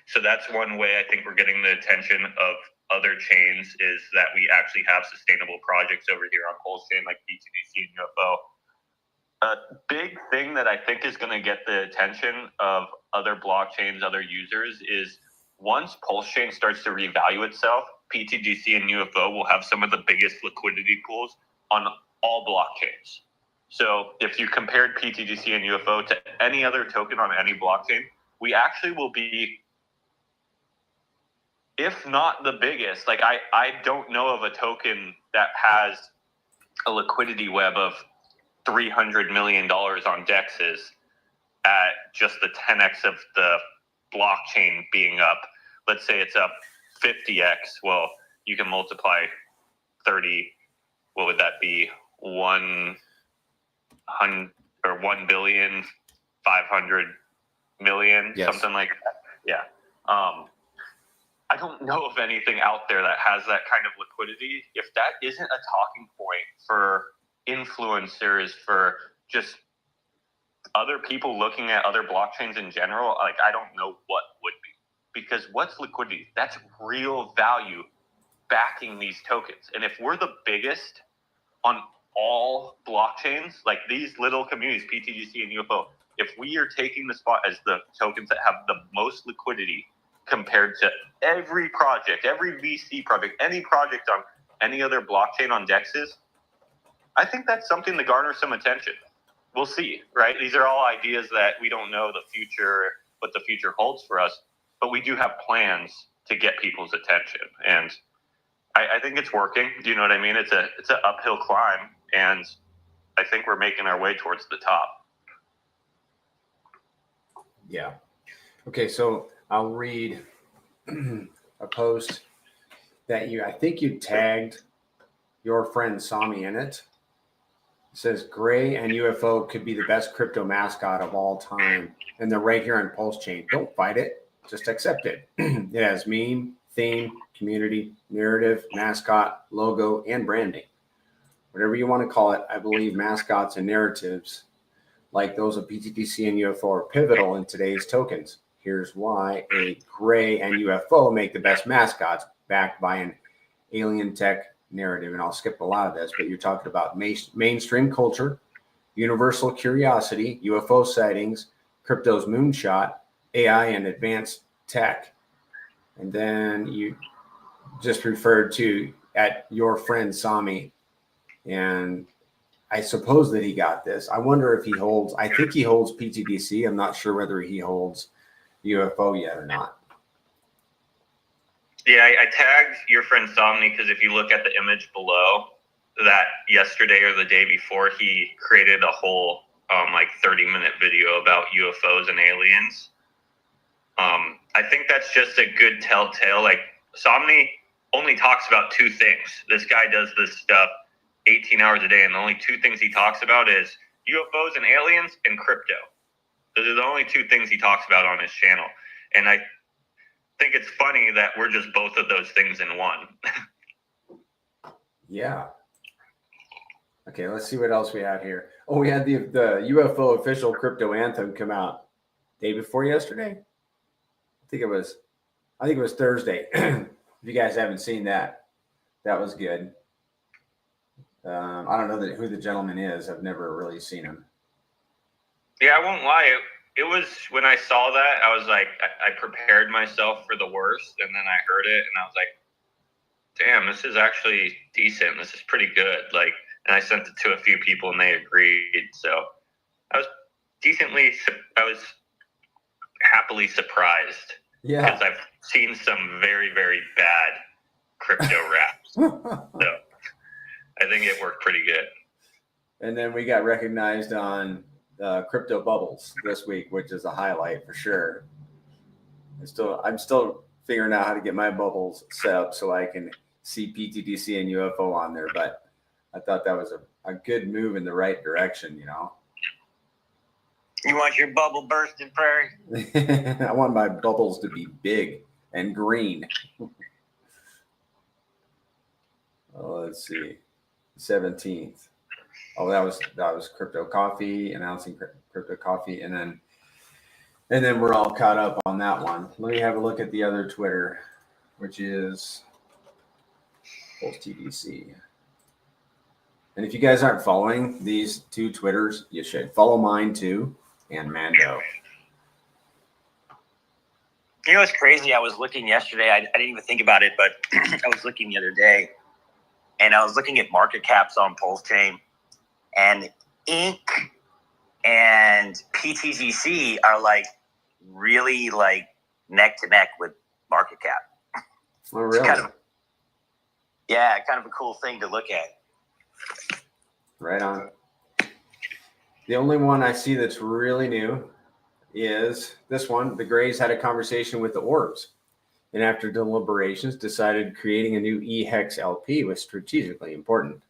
So that's one way I think we're getting the attention of other chains, is that we actually have sustainable projects over here on PulseChain like pTGC and UFO. A big thing that I think is going to get the attention of other blockchains, other users, is once PulseChain starts to revalue itself, pTGC and UFO will have some of the biggest liquidity pools on all blockchains. So if you compared pTGC and UFO to any other token on any blockchain, we actually will be, if not the biggest, like I don't know of a token that has a liquidity web of $300 million on DEXs at just the 10x of the blockchain being up. Let's say it's up 50x. Well, you can multiply 30. What would that be? 1 billion, 500 million, yes. Something like that. Yeah. I don't know of anything out there that has that kind of liquidity. If that isn't a talking point for influencers, for just other people looking at other blockchains in general, like I don't know what would be. Because what's liquidity? That's real value backing these tokens. And if we're the biggest on all blockchains, like these little communities, pTGC and UFO, if we are taking the spot as the tokens that have the most liquidity compared to every project, every VC project, any project on any other blockchain on DEXs, I think that's something to garner some attention. We'll see, right? These are all ideas that we don't know the future, what the future holds for us, but we do have plans to get people's attention. And I think it's working. Do you know what I mean? It's an uphill climb, and I think we're making our way towards the top. Yeah. Okay, so I'll read a post that I think you tagged your friend Sami in it. It says Gray and UFO could be the best crypto mascot of all time, and they're right here on PulseChain. Don't fight it, just accept it. It has meme, theme, community, narrative, mascot, logo, and branding. Whatever you want to call it, I believe mascots and narratives like those of pTGC and UFO are pivotal in today's tokens. Here's why: a Gray and UFO make the best mascots, backed by an alien tech narrative. And I'll skip a lot of this, but you're talking about mainstream culture, universal curiosity, UFO sightings, crypto's moonshot, AI, and advanced tech. And then you just referred to at your friend Sami, and I suppose that he got this. I wonder if he holds, I think he holds pTGC. I'm not sure whether he holds UFO yet or not. Yeah, I tagged your friend Somni because if you look at the image below, that yesterday or the day before, he created a whole like 30-minute video about UFOs and aliens. I think that's just a good telltale. Like, Somni only talks about two things. This guy does this stuff 18 hours a day, and the only two things he talks about is UFOs and aliens and crypto. Those are the only two things he talks about on his channel. And I think it's funny that we're just both of those things in one. Yeah. Okay, let's see what else we had here. Oh, we had the UFO official crypto anthem come out day before yesterday. I think it was Thursday. If you guys haven't seen that, that was good. I don't know who the gentleman is. I've never really seen him. Yeah, I won't lie. It was when I saw that, I was like, I prepared myself for the worst, and then I heard it, and I was like, damn, this is actually decent. This is pretty good. Like, and I sent it to a few people, and they agreed. So I was happily surprised. Yeah. Because I've seen some very, very bad crypto raps. So I think it worked pretty good. And then we got recognized on crypto bubbles this week, which is a highlight for sure. I'm still figuring out how to get my bubbles set up so I can see pTGC and UFO on there, but I thought that was a good move in the right direction, you know. You want your bubble bursting, Prairie? I want my bubbles to be big and green. Oh, let's see. 17th. Oh, that was Crypto Coffee, announcing Crypto Coffee, and then we're all caught up on that one. Let me have a look at the other Twitter, which is PulseTGC. And if you guys aren't following these two Twitters, you should follow mine too, and Mando. You know what's crazy? I was looking yesterday. I didn't even think about it, but I was looking the other day, and I was looking at market caps on PulseChain, and Inc. and pTGC are like really like neck to neck with market cap. Oh, really? It's kind of a cool thing to look at. Right on. The only one I see that's really new is this one. The Grays had a conversation with the Orbs, and after deliberations decided creating a new E-Hex LP was strategically important.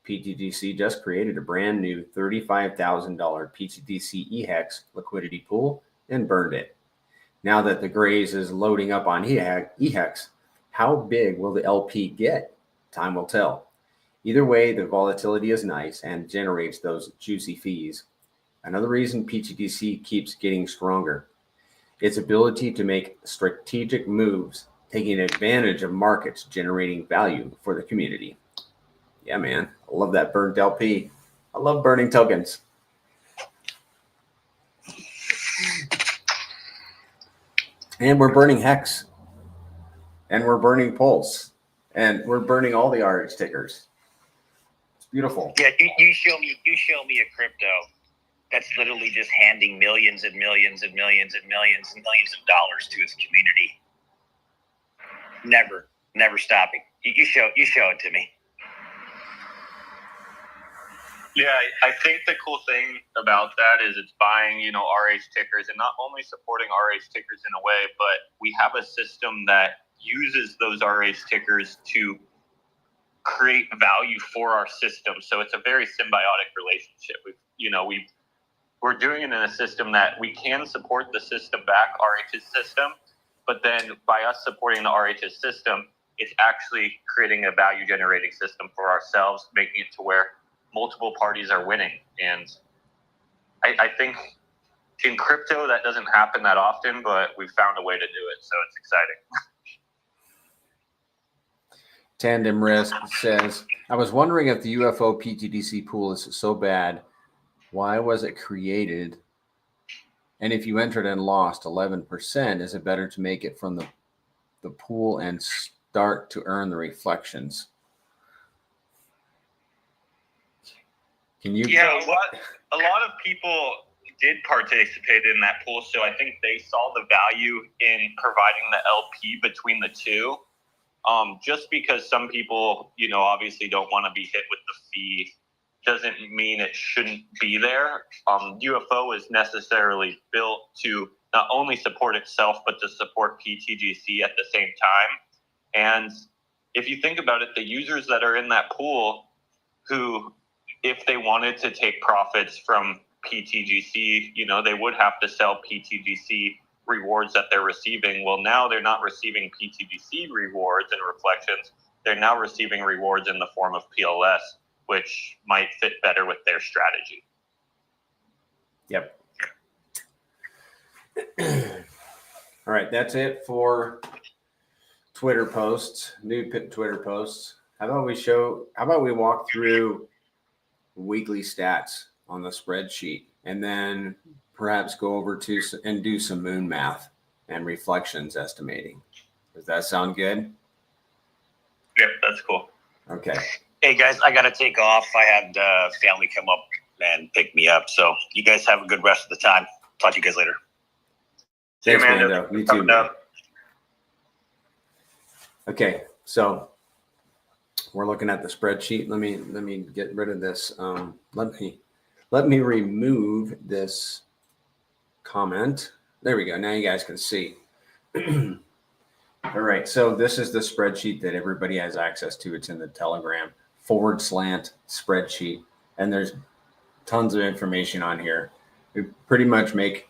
pTGC just created a brand new $35,000 pTGC E-Hex liquidity pool and burned it. Now that the Grays is loading up on E-Hex, how big will the LP get? Time will tell. Either way, the volatility is nice and generates those juicy fees. Another reason pTGC keeps getting stronger. Its ability to make strategic moves, taking advantage of markets, generating value for the community. Yeah, man. I love that burnt LP. I love burning tokens. And we're burning Hex. And we're burning Pulse. And we're burning all the RH tickers. It's beautiful. Yeah, you show me a crypto that's literally just handing millions and millions and millions and millions and millions of dollars to its community. Never stopping. You show it to me. Yeah, I think the cool thing about that is it's buying, RH tickers and not only supporting RH tickers in a way, but we have a system that uses those RH tickers to create value for our system. So it's a very symbiotic relationship. We're doing it in a system that we can support the system back, RH's system, but then by us supporting the RH's system, it's actually creating a value generating system for ourselves, making it to where multiple parties are winning. And I think in crypto that doesn't happen that often, but we've found a way to do it. So it's exciting. Tandem Risk says, I was wondering if the UFO pTGC pool is so bad, why was it created? And if you entered and lost 11%, is it better to make it from the pool and start to earn the reflections? Can you? Yeah, a lot of people did participate in that pool, so I think they saw the value in providing the LP between the two. Just because some people, obviously don't want to be hit with the fee doesn't mean it shouldn't be there. UFO is necessarily built to not only support itself, but to support pTGC at the same time. And if you think about it, the users that are in that pool who, if they wanted to take profits from pTGC, they would have to sell pTGC rewards that they're receiving. Well, now they're not receiving pTGC rewards and reflections. They're now receiving rewards in the form of PLS, which might fit better with their strategy. Yep. All right, that's it for Twitter posts, new Twitter posts. How about we walk through weekly stats on the spreadsheet and then perhaps go over to and do some moon math and reflections estimating. Does that sound good? Yep, that's cool. Okay. Hey guys, I gotta take off. I had family come up and pick me up. So you guys have a good rest of the time. Talk to you guys later. Thanks, See you, Mando. You too, man. Okay, so we're looking at the spreadsheet. Let me get rid of this. Let me remove this comment. There we go. Now you guys can see. All right, so this is the spreadsheet that everybody has access to. It's in the Telegram / spreadsheet, and there's tons of information on here. We pretty much make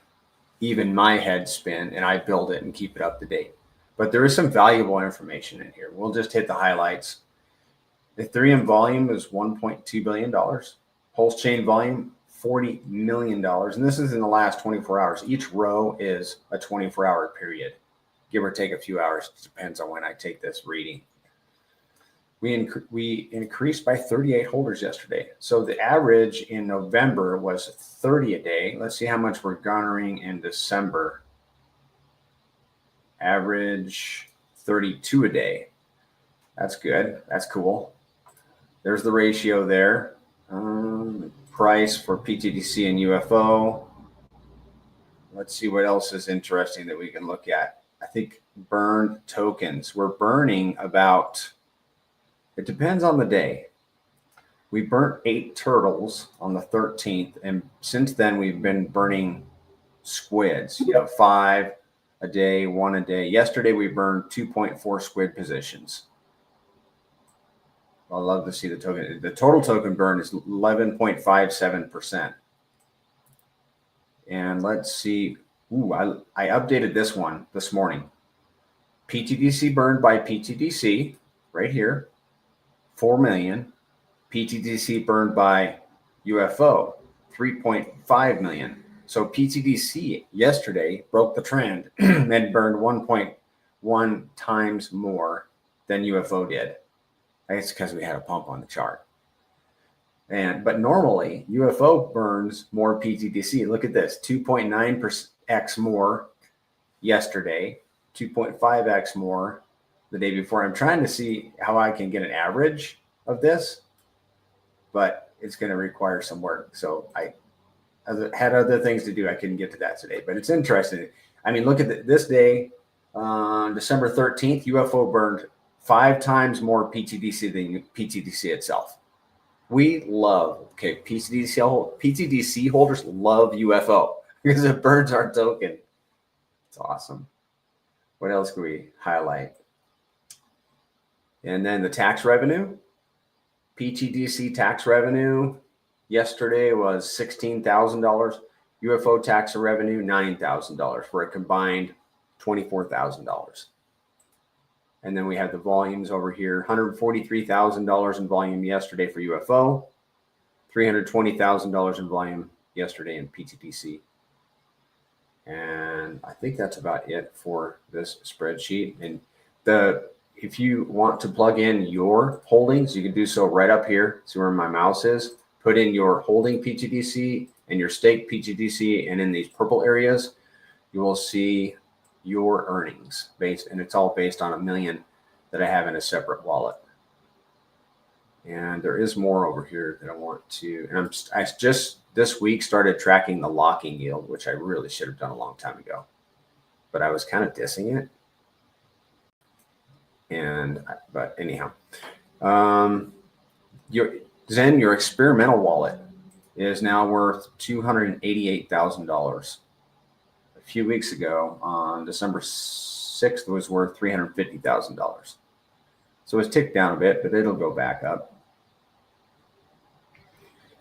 even my head spin, and I build it and keep it up to date. But there is some valuable information in here. We'll just hit the highlights. Ethereum volume is $1.2 billion. PulseChain volume, $40 million. And this is in the last 24 hours. Each row is a 24-hour period, give or take a few hours. It depends on when I take this reading. We increased by 38 holders yesterday. So the average in November was 30 a day. Let's see how much we're garnering in December. Average 32 a day. That's good. That's cool. There's the ratio there. Price for pTGC and UFO. Let's see what else is interesting that we can look at. I think burned tokens. We're burning about, it depends on the day. We burnt 8 turtles on the 13th. And since then we've been burning squids, 5 a day, 1 a day. Yesterday we burned 2.4 squid positions. I'd love to see the token. The total token burn is 11.57%. And let's see. Ooh, I updated this one this morning. pTGC burned by pTGC right here, 4 million. pTGC burned by UFO, 3.5 million. So pTGC yesterday broke the trend and burned 1.1 times more than UFO did. I guess because we had a pump on the chart. But normally UFO burns more pTGC. Look at this, 2.9x more yesterday, 2.5x more the day before. I'm trying to see how I can get an average of this, but it's going to require some work. So I had other things to do. I couldn't get to that today, but it's interesting. I mean, look at this day, December 13th, UFO burned 5 times more pTGC than pTGC itself. We love, pTGC holders love UFO because it burns our token. It's awesome. What else can we highlight? And then the tax revenue. pTGC tax revenue yesterday was $16,000. UFO tax revenue, $9,000 for a combined $24,000. And then we have the volumes over here, $143,000 in volume yesterday for UFO, $320,000 in volume yesterday in pTGC. And I think that's about it for this spreadsheet. And if you want to plug in your holdings, you can do so right up here. See where my mouse is? Put in your holding pTGC and your stake pTGC, and in these purple areas, you will see your earnings and it's all based on $1 million that I have in a separate wallet. And there is more over here that I want to, and I just this week started tracking the locking yield, which I really should have done a long time ago, but I was kind of dissing it. But anyhow, your experimental wallet is now worth $288,000. A few weeks ago, on December 6th, it was worth $350,000. So it's ticked down a bit, but it'll go back up.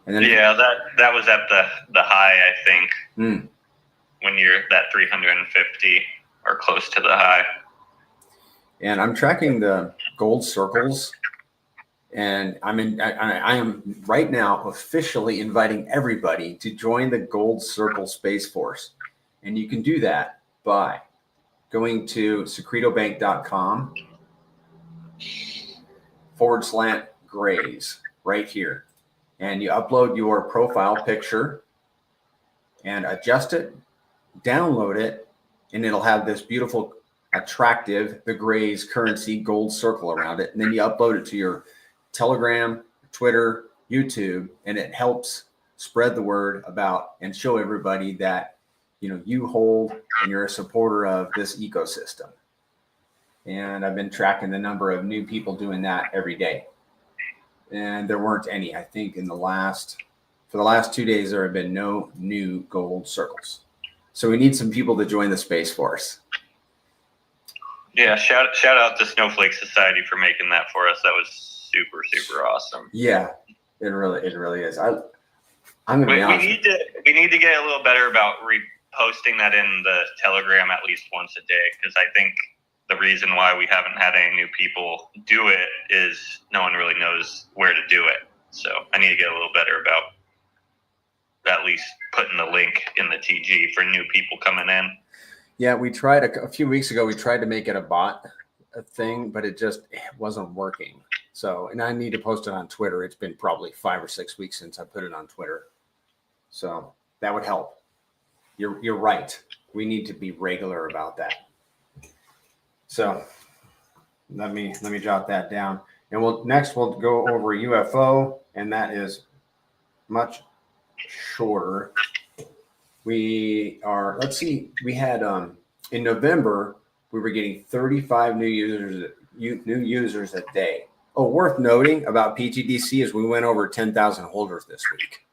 And then that was at the high, I think. When you're that 350 or close to the high. And I'm tracking the gold circles, and I am right now officially inviting everybody to join the Gold Circle Space Force. And you can do that by going to secretobank.com/grays right here. And you upload your profile picture and adjust it, download it, and it'll have this beautiful, attractive, the Grays currency gold circle around it. And then you upload it to your Telegram, Twitter, YouTube, and it helps spread the word about and show everybody that, you know, you hold and you're a supporter of this ecosystem. And I've been tracking the number of new people doing that every day. And there weren't any. I think for the last 2 days, there have been no new gold circles. So we need some people to join the Space Force. Yeah, shout out to Snowflake Society for making that for us. That was super, super awesome. Yeah, it really is. I'm gonna be honest. We need to get a little better about reposting that in the Telegram at least once a day, because I think the reason why we haven't had any new people do it is no one really knows where to do it. So I need to get a little better about at least putting the link in the TG for new people coming in. Yeah, we tried a few weeks ago. We tried to make it a bot thing, but it wasn't working. So, and I need to post it on Twitter. It's been probably 5 or 6 weeks since I put it on Twitter. So that would help. You're right. We need to be regular about that. So let me jot that down. And we'll go over UFO, and that is much shorter. We had in November, we were getting 35 new users a day. Oh, worth noting about pTGC is we went over 10,000 holders this week.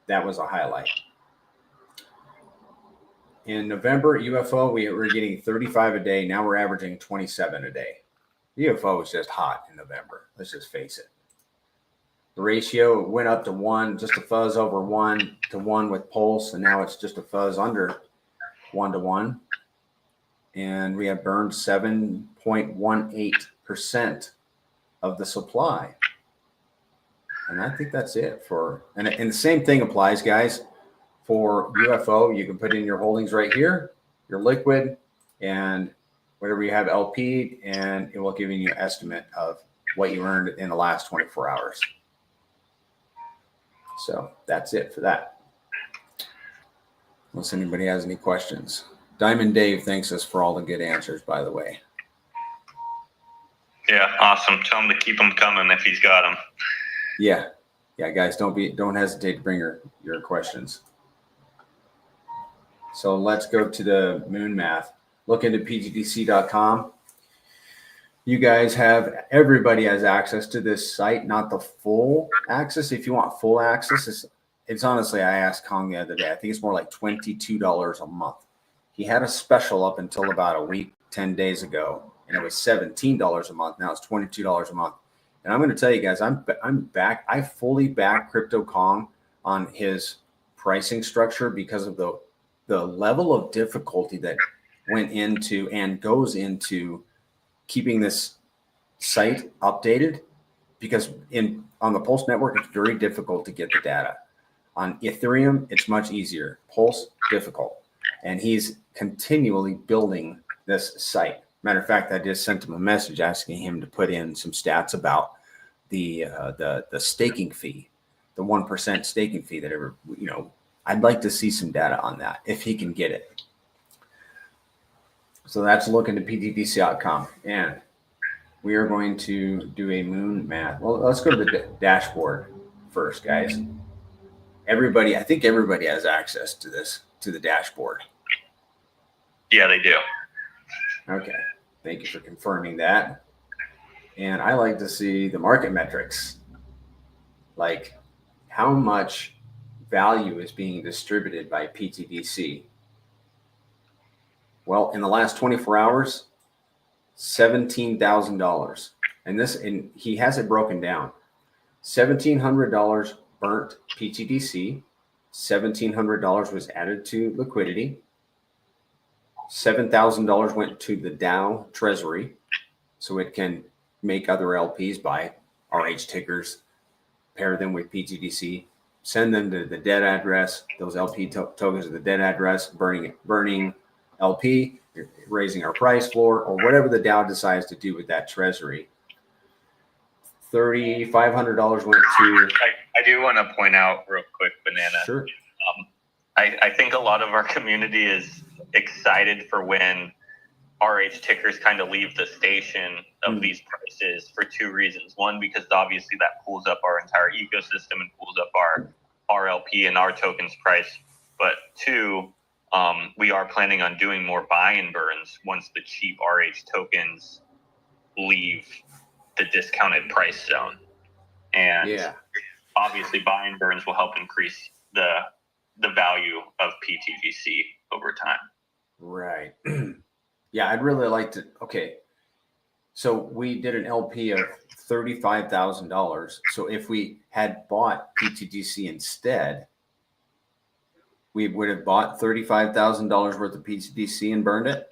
That was a highlight. In November, UFO, we were getting 35 a day. Now we're averaging 27 a day. UFO was just hot in November. Let's just face it. The ratio went up to 1, just a fuzz over 1 to 1 with Pulse, and now it's just a fuzz under 1 to 1. And we have burned 7.18% of the supply. And I think that's it and the same thing applies, guys. For UFO, you can put in your holdings right here, your liquid, and whatever you have LP'd, and it will give you an estimate of what you earned in the last 24 hours. So that's it for that. Unless anybody has any questions. Diamond Dave thanks us for all the good answers, by the way. Yeah, awesome. Tell him to keep them coming if he's got them. Yeah, guys, don't hesitate to bring your questions. So let's go to the moon math. Look into ptgc.com. You guys everybody has access to this site, not the full access. If you want full access, it's honestly, I asked Kong the other day, I think it's more like $22 a month. He had a special up until about a week, 10 days ago, and it was $17 a month. Now it's $22 a month. And I'm going to tell you guys, I'm back. I fully back Crypto Kong on his pricing structure because of the level of difficulty that went into and goes into keeping this site updated, because on the Pulse network, it's very difficult to get the data. On Ethereum, it's much easier. Pulse, difficult. And he's continually building this site. Matter of fact, I just sent him a message asking him to put in some stats about the staking fee, the 1% staking fee that I'd like to see some data on that if he can get it. So that's looking to ptgc.com, and we are going to do a moon math. Well, let's go to the dashboard first, guys. I think everybody has access to this, to the dashboard. Yeah, they do. Okay. Thank you for confirming that. And I like to see the market metrics, like how much value is being distributed by pTGC. Well, in the last 24 hours, $17,000. And he has it broken down. $1,700 burnt pTGC. $1,700 was added to liquidity. $7,000 went to the Dow Treasury, so it can make other LPs buy RH tickers, pair them with pTGC, send them to the dead address. Those LP tokens to the dead address, burning LP, raising our price floor, or whatever the Dow decides to do with that Treasury. $3,500 went to. I do want to point out real quick, Banana. Sure. I think a lot of our community is excited for when RH tickers kind of leave the station of these prices for two reasons. One, because obviously that pulls up our entire ecosystem and pulls up our RLP and our tokens price. But two, we are planning on doing more buy and burns once the cheap RH tokens leave the discounted price zone. And obviously buy and burns will help increase the value of pTGC over time. Right. Yeah, I'd really like to. Okay. So we did an LP of $35,000. So if we had bought pTGC instead, we would have bought $35,000 worth of pTGC and burned it.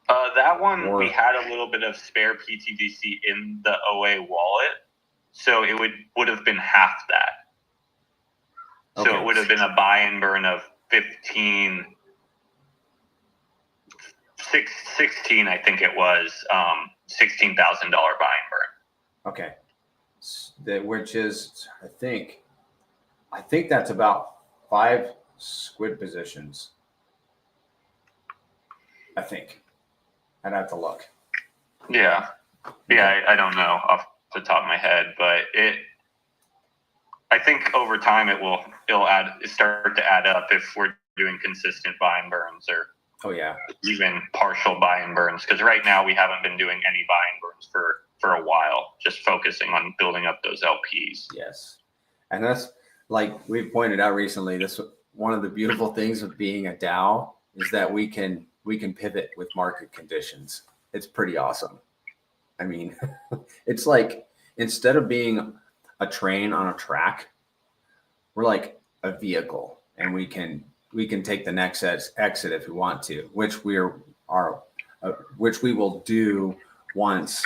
That one, we had a little bit of spare pTGC in the OA wallet. So it would have been half that. So it would have been a buy and burn of 16, I think it was, $16,000 buy and burn. Okay. Which is, I think that's about 5 squid positions. I think. I'd have to look. Yeah. Yeah, I don't know off the top of my head, but I think over time it'll start to add up if we're doing consistent buy and burns or even partial buy and burns. Because right now we haven't been doing any buy and burns for a while, just focusing on building up those LPs. Yes. And that's like we pointed out recently, this one of the beautiful things of being a DAO is that we can pivot with market conditions. It's pretty awesome. I mean, it's like instead of being a train on a track, we're like a vehicle, and we can take the next exit if we want to, which we will do once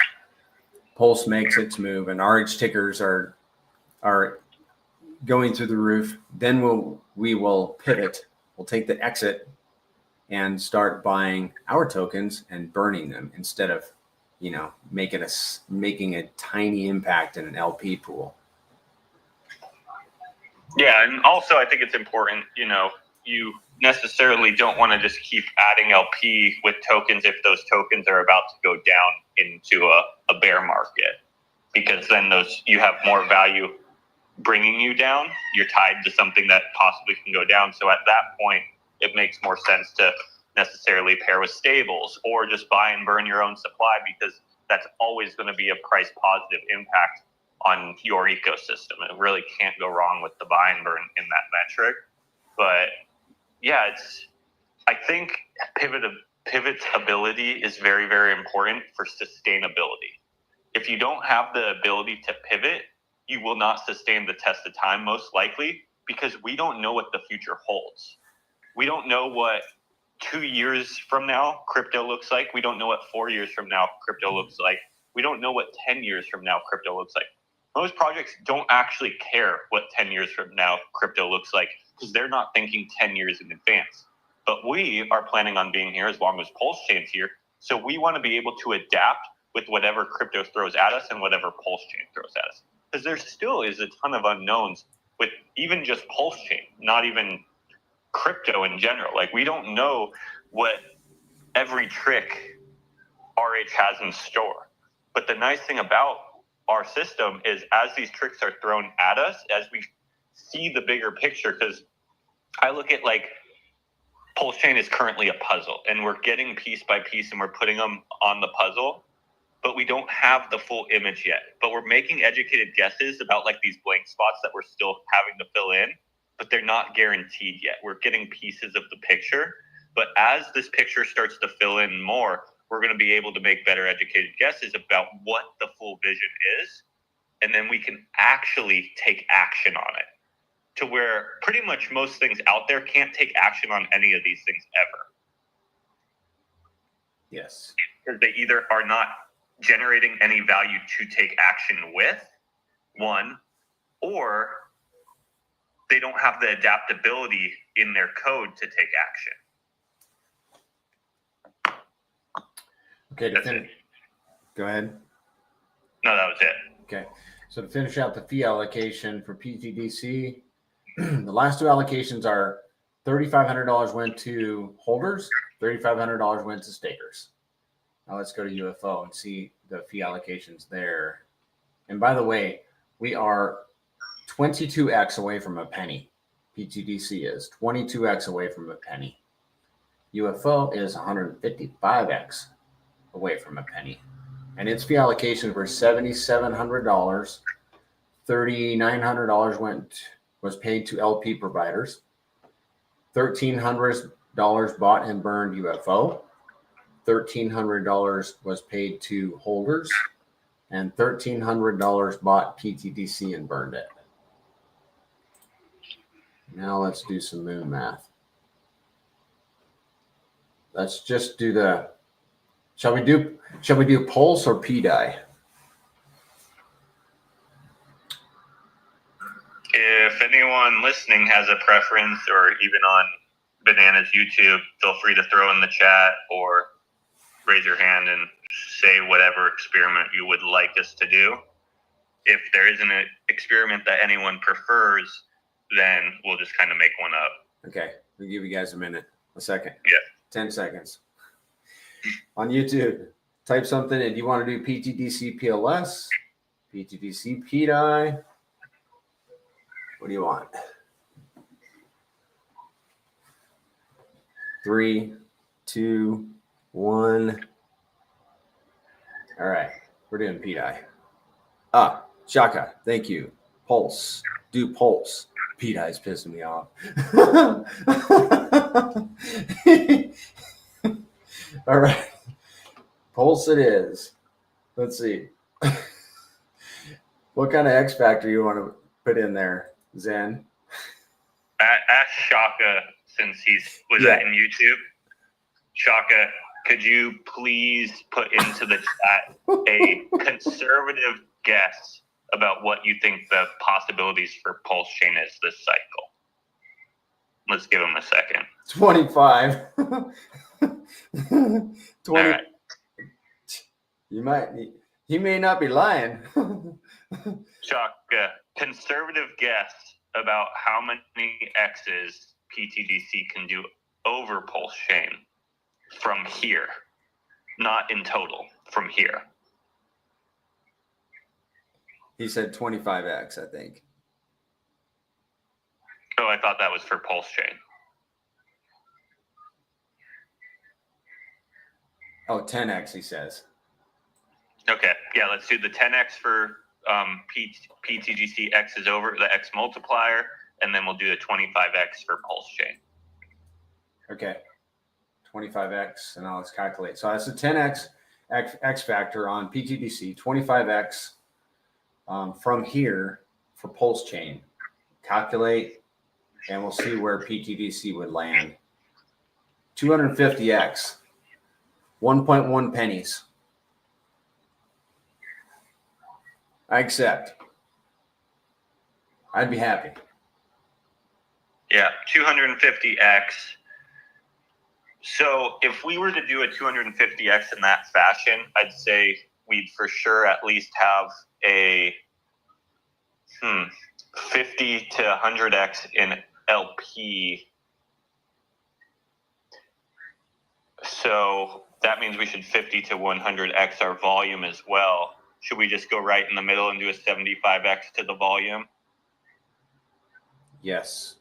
Pulse makes its move and RH tickers are going through the roof. Then we will pivot. We'll take the exit and start buying our tokens and burning them instead of, making a tiny impact in an LP pool. Yeah, and also I think it's important, you necessarily don't want to just keep adding LP with tokens if those tokens are about to go down into a bear market, because then you have more value bringing you down. You're tied to something that possibly can go down. So at that point, it makes more sense to necessarily pair with stables or just buy and burn your own supply, because that's always going to be a price positive impact on your ecosystem. It really can't go wrong with the buy and burn in that metric. But yeah, I think pivot's ability is very, very important for sustainability. If you don't have the ability to pivot, you will not sustain the test of time, most likely, because we don't know what the future holds. We don't know what 2 years from now crypto looks like. We don't know what 4 years from now crypto looks like. We don't know what 10 years from now crypto looks like. Most projects don't actually care what 10 years from now crypto looks like, because they're not thinking 10 years in advance. But we are planning on being here as long as PulseChain's here. So we want to be able to adapt with whatever crypto throws at us and whatever PulseChain throws at us. Because there still is a ton of unknowns with even just PulseChain, not even crypto in general. Like, we don't know what every trick RH has in store. But the nice thing about our system is, as these tricks are thrown at us, as we see the bigger picture, because I look at like PulseChain is currently a puzzle, and we're getting piece by piece and we're putting them on the puzzle, but we don't have the full image yet. But we're making educated guesses about like these blank spots that we're still having to fill in, but they're not guaranteed yet. We're getting pieces of the picture, but as this picture starts to fill in more, we're going to be able to make better educated guesses about what the full vision is, and then we can actually take action on it, to where pretty much most things out there can't take action on any of these things ever. Yes. Because they either are not generating any value to take action with, one, or they don't have the adaptability in their code to take action. Okay. That's it. Go ahead. No, that was it. Okay. So to finish out the fee allocation for PTDC, the last two allocations are $3,500 went to holders, $3,500 went to stakers. Now let's go to UFO and see the fee allocations there. And by the way, we are 22x away from a penny. PTDC is 22x away from a penny. UFO is 155x away from a penny. And its fee allocations were $7,700. $3,900 was paid to LP providers. $1,300 bought and burned UFO. $1,300 was paid to holders, and $1,300 bought PTDC and burned it. Now let's do some moon math. Let's just do the. Shall we do pulse or PDI? If anyone listening has a preference, or even on Banana's YouTube, feel free to throw in the chat or raise your hand and say whatever experiment you would like us to do. If there isn't an experiment that anyone prefers, then we'll just kind of make one up. Okay, we'll give you guys a second. Yeah. 10 seconds. On YouTube, type something, and you want to do PTDC PLS, PTDC PDI. What do you want? 3, 2, 1. All right, we're doing PDI. Shaka, thank you. Pulse, do pulse. PDI's pissing me off. All right, pulse it is. Let's see. What kind of X factor you want to put in there, Zen? Ask Shaka, since he's in YouTube. Shaka, could you please put into the chat a conservative guess about what you think the possibilities for PulseChain is this cycle? Let's give him a second. 25. 20. Right. He may not be lying. Shaka, conservative guess about how many X's PTDC can do over PulseChain from here, not in total, from here. He said 25x, I think. Oh, I thought that was for PulseChain. Oh, 10x, he says. Okay, yeah, let's do the 10x for PTGC X is over, the X multiplier, and then we'll do the 25x for PulseChain. Okay, 25x, and now let's calculate. So that's a 10x X factor on PTDC, 25x from here for PulseChain. Calculate, and we'll see where PTDC would land. 250x, 1.1 pennies. I accept. I'd be happy. Yeah, 250x. So if we were to do a 250x in that fashion, I'd say we'd for sure at least have a 50 to 100x in LP. So that means we should 50 to 100x our volume as well. Should we just go right in the middle and do a 75x to the volume? Yes.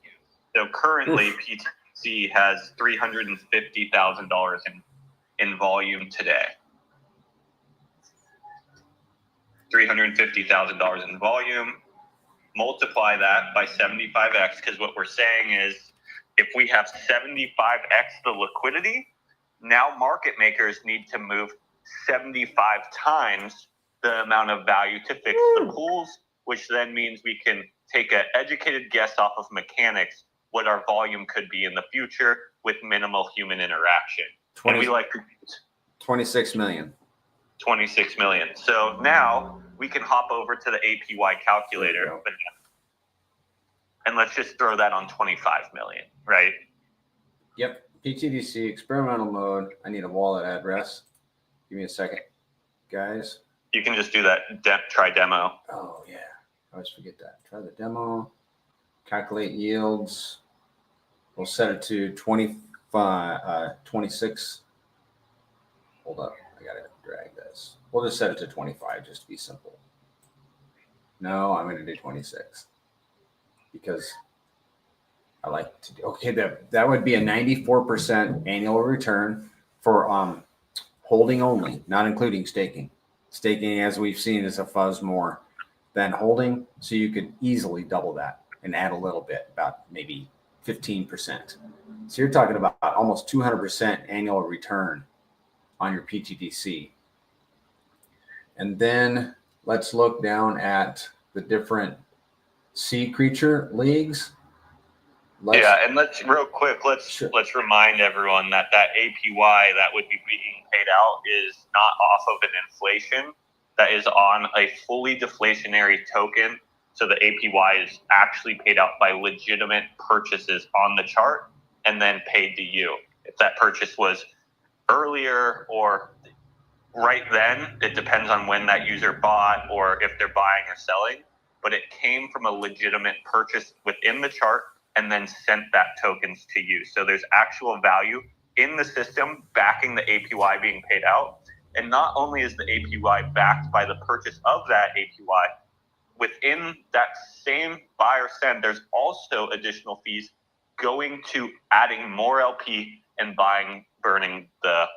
So currently, pTGC has $350,000 in volume today. $350,000 in volume. Multiply that by 75x, because what we're saying is if we have 75x the liquidity, now market makers need to move 75 times the amount of value to fix the pools, which then means we can take an educated guess off of mechanics what our volume could be in the future with minimal human interaction. 20, and we like 26 million. 26 million. So now we can hop over to the APY calculator and let's just throw that on 25 million, right? Yep. pTGC experimental mode. I need a wallet address. Give me a second, guys. You can just do that. Try demo. Oh yeah, I always forget that. Try the demo. Calculate yields. We'll set it to 26. Hold up, I gotta drag this. We'll just set it to 25 just to be simple. No, I'm gonna do 26 because I like to do. Okay, that would be a 94% annual return for holding only, not including staking. Staking, as we've seen, is a fuzz more than holding, so you could easily double that and add a little bit, about maybe 15%. So you're talking about almost 200% annual return on your pTGC. And then let's look down at the different sea creature leagues. And let's remind everyone that APY that would be being paid out is not off of an inflation. That is on a fully deflationary token. So the APY is actually paid out by legitimate purchases on the chart and then paid to you. If that purchase was earlier or right then, it depends on when that user bought or if they're buying or selling. But it came from a legitimate purchase within the chart and then sent that tokens to you. So there's actual value in the system backing the APY being paid out. And not only is the APY backed by the purchase of that APY, within that same buy or send, there's also additional fees going to adding more LP and burning the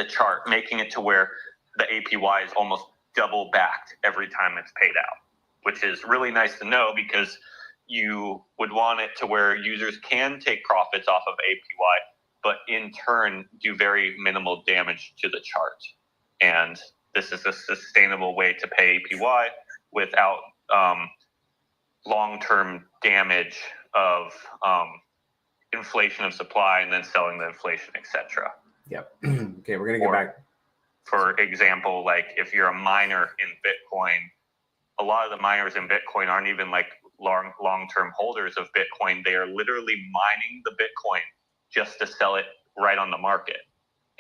chart, making it to where the APY is almost double backed every time it's paid out, which is really nice to know because you would want it to where users can take profits off of APY, but in turn do very minimal damage to the chart. And this is a sustainable way to pay APY without long-term damage of inflation of supply and then selling the inflation, etc. Yep. Okay, we're gonna get back. For example, like if you're a miner in Bitcoin, a lot of the miners in Bitcoin aren't even like long-term holders of Bitcoin. They are literally mining the Bitcoin just to sell it right on the market.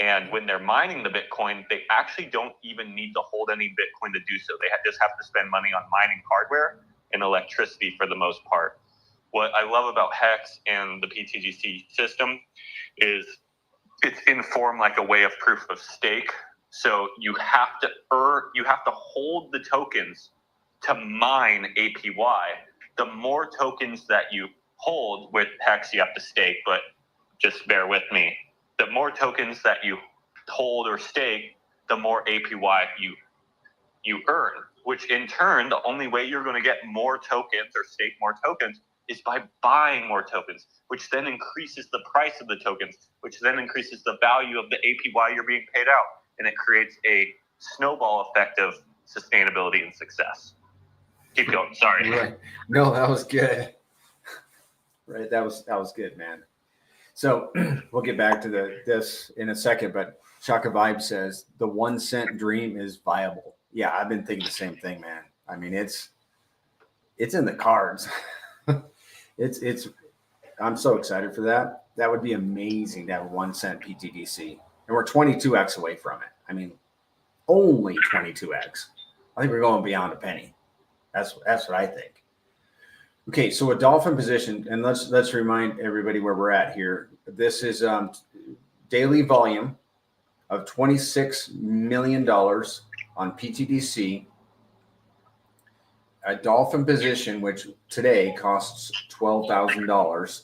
And when they're mining the Bitcoin, they actually don't even need to hold any Bitcoin to do so. They just have to spend money on mining hardware and electricity for the most part. What I love about Hex and the pTGC system is it's informed like a way of proof of stake. So you have to hold the tokens to mine APY. The more tokens that you hold with Hex, you have to stake, but just bear with me. The more tokens that you hold or stake, the more APY you earn, which in turn, the only way you're going to get more tokens or stake more tokens is by buying more tokens, which then increases the price of the tokens, which then increases the value of the APY you're being paid out. And it creates a snowball effect of sustainability and success. Keep going. Sorry. Right. No, that was good. Right. That was good, man. So we'll get back to this in a second, but Shaka Vibe says the 1 cent dream is viable. Yeah, I've been thinking the same thing, man. I mean, it's in the cards. I'm so excited for that. That would be amazing to have 1 cent pTGC. And we're 22x away from it. I mean, only 22x. I think we're going beyond a penny. That's what I think. Okay, so a dolphin position, and let's remind everybody where we're at here. This is daily volume of $26 million on pTGC. a dolphin position, which today costs $12,000,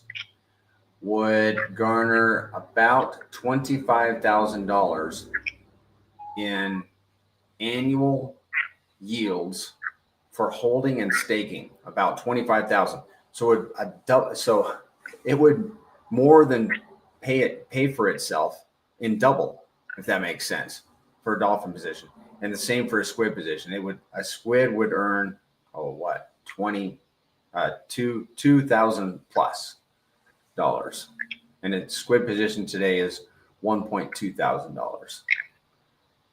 would garner about $25,000 in annual yields for holding and staking. About 25,000. So it would more than pay for itself in double, if that makes sense, for a dolphin position. And the same for a squid position. A squid would earn $2,000 plus dollars, and its squid position today is $1.2 thousand.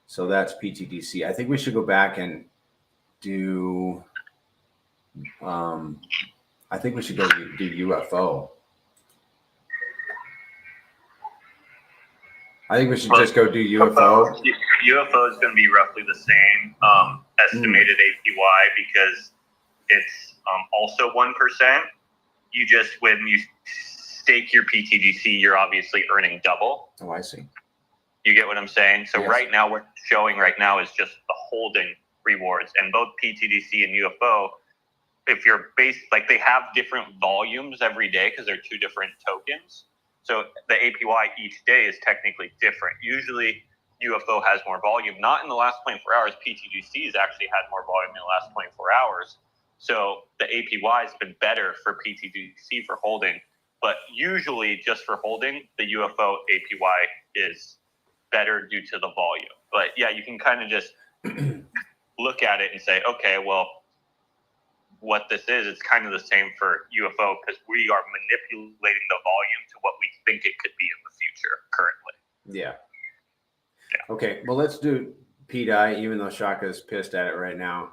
So that's PTDC. I think we should go back and do. I think we should go do UFO. I think we should just go do UFO. UFO is going to be roughly the same estimated APY because it's also 1%. You just, when you stake your PTGC, you're obviously earning double. Oh, I see. You get what I'm saying? So Yes. right now, what we're showing right now is just the holding rewards. And both PTGC and UFO, if you're based, like they have different volumes every day because they're two different tokens. So the APY each day is technically different. Usually UFO has more volume. Not in the last 24 hours. PTGC has actually had more volume in the last 24 hours. So the APY has been better for PTGC for holding. But usually just for holding, the UFO APY is better due to the volume. But yeah, you can kind of just look at it and say, okay, well, what this is, it's kind of the same for UFO because we are manipulating the volume to what we think it could be in the future currently. Yeah. Okay. Well, let's do PDI, even though Shaka's pissed at it right now.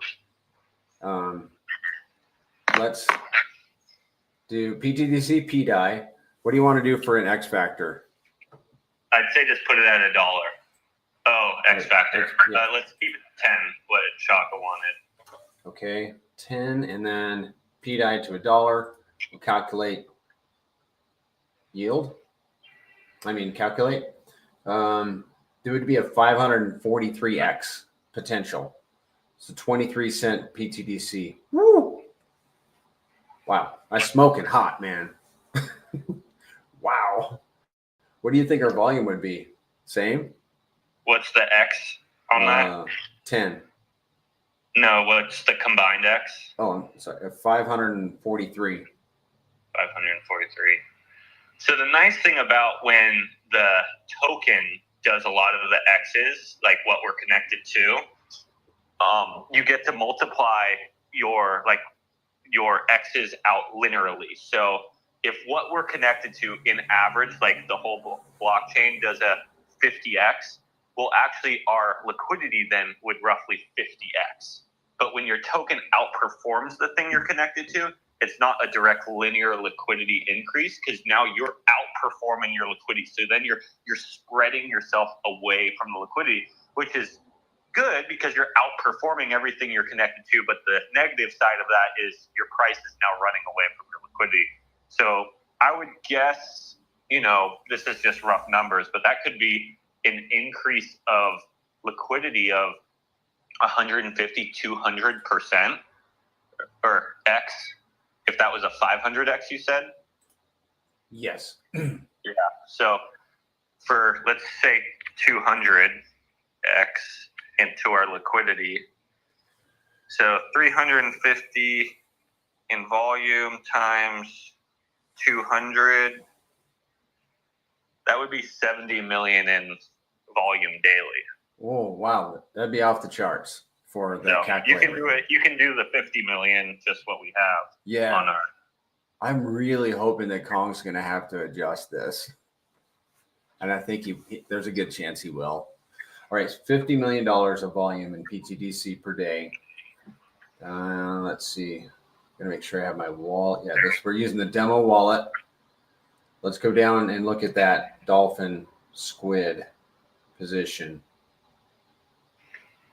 Let's do PTDC PDI. What do you want to do for an X factor? I'd say just put it at $1. Oh, X factor. Yeah. Let's keep it 10, what Shaka wanted. Okay. 10 and then PDI to $1. We'll calculate yield. Calculate. There would be a 543x potential. So 23-cent PTDC. Woo! Wow. That's smoking hot, man. Wow. What do you think our volume would be? Same? What's the X on that? 10. No, what's the combined X? Oh, I'm sorry. 543. 543. So the nice thing about when the token does a lot of the X's, like what we're connected to, you get to multiply your X's out linearly. So if what we're connected to in average, like the whole blockchain does a 50x, well, actually our liquidity then would roughly 50x. But when your token outperforms the thing you're connected to, it's not a direct linear liquidity increase because now you're outperforming your liquidity. So then you're spreading yourself away from the liquidity, which is good because you're outperforming everything you're connected to. But the negative side of that is your price is now running away from your liquidity. So I would guess, this is just rough numbers, but that could be an increase of liquidity of 150, 200% or X. If that was a 500X, you said? Yes. Yeah. So for, let's say, 200X into our liquidity. So 350 in volume times 200, that would be 70 million in volume daily. Oh, wow. That'd be off the charts for the calculator. You can do it. You can do the 50 million, just what we have. Yeah. On our. I'm really hoping that Kong's going to have to adjust this. And I think there's a good chance he will. All right. $50 million of volume in PTDC per day. Let's see. I'm going to make sure I have my wallet. Yeah, we're using the demo wallet. Let's go down and look at that dolphin squid position.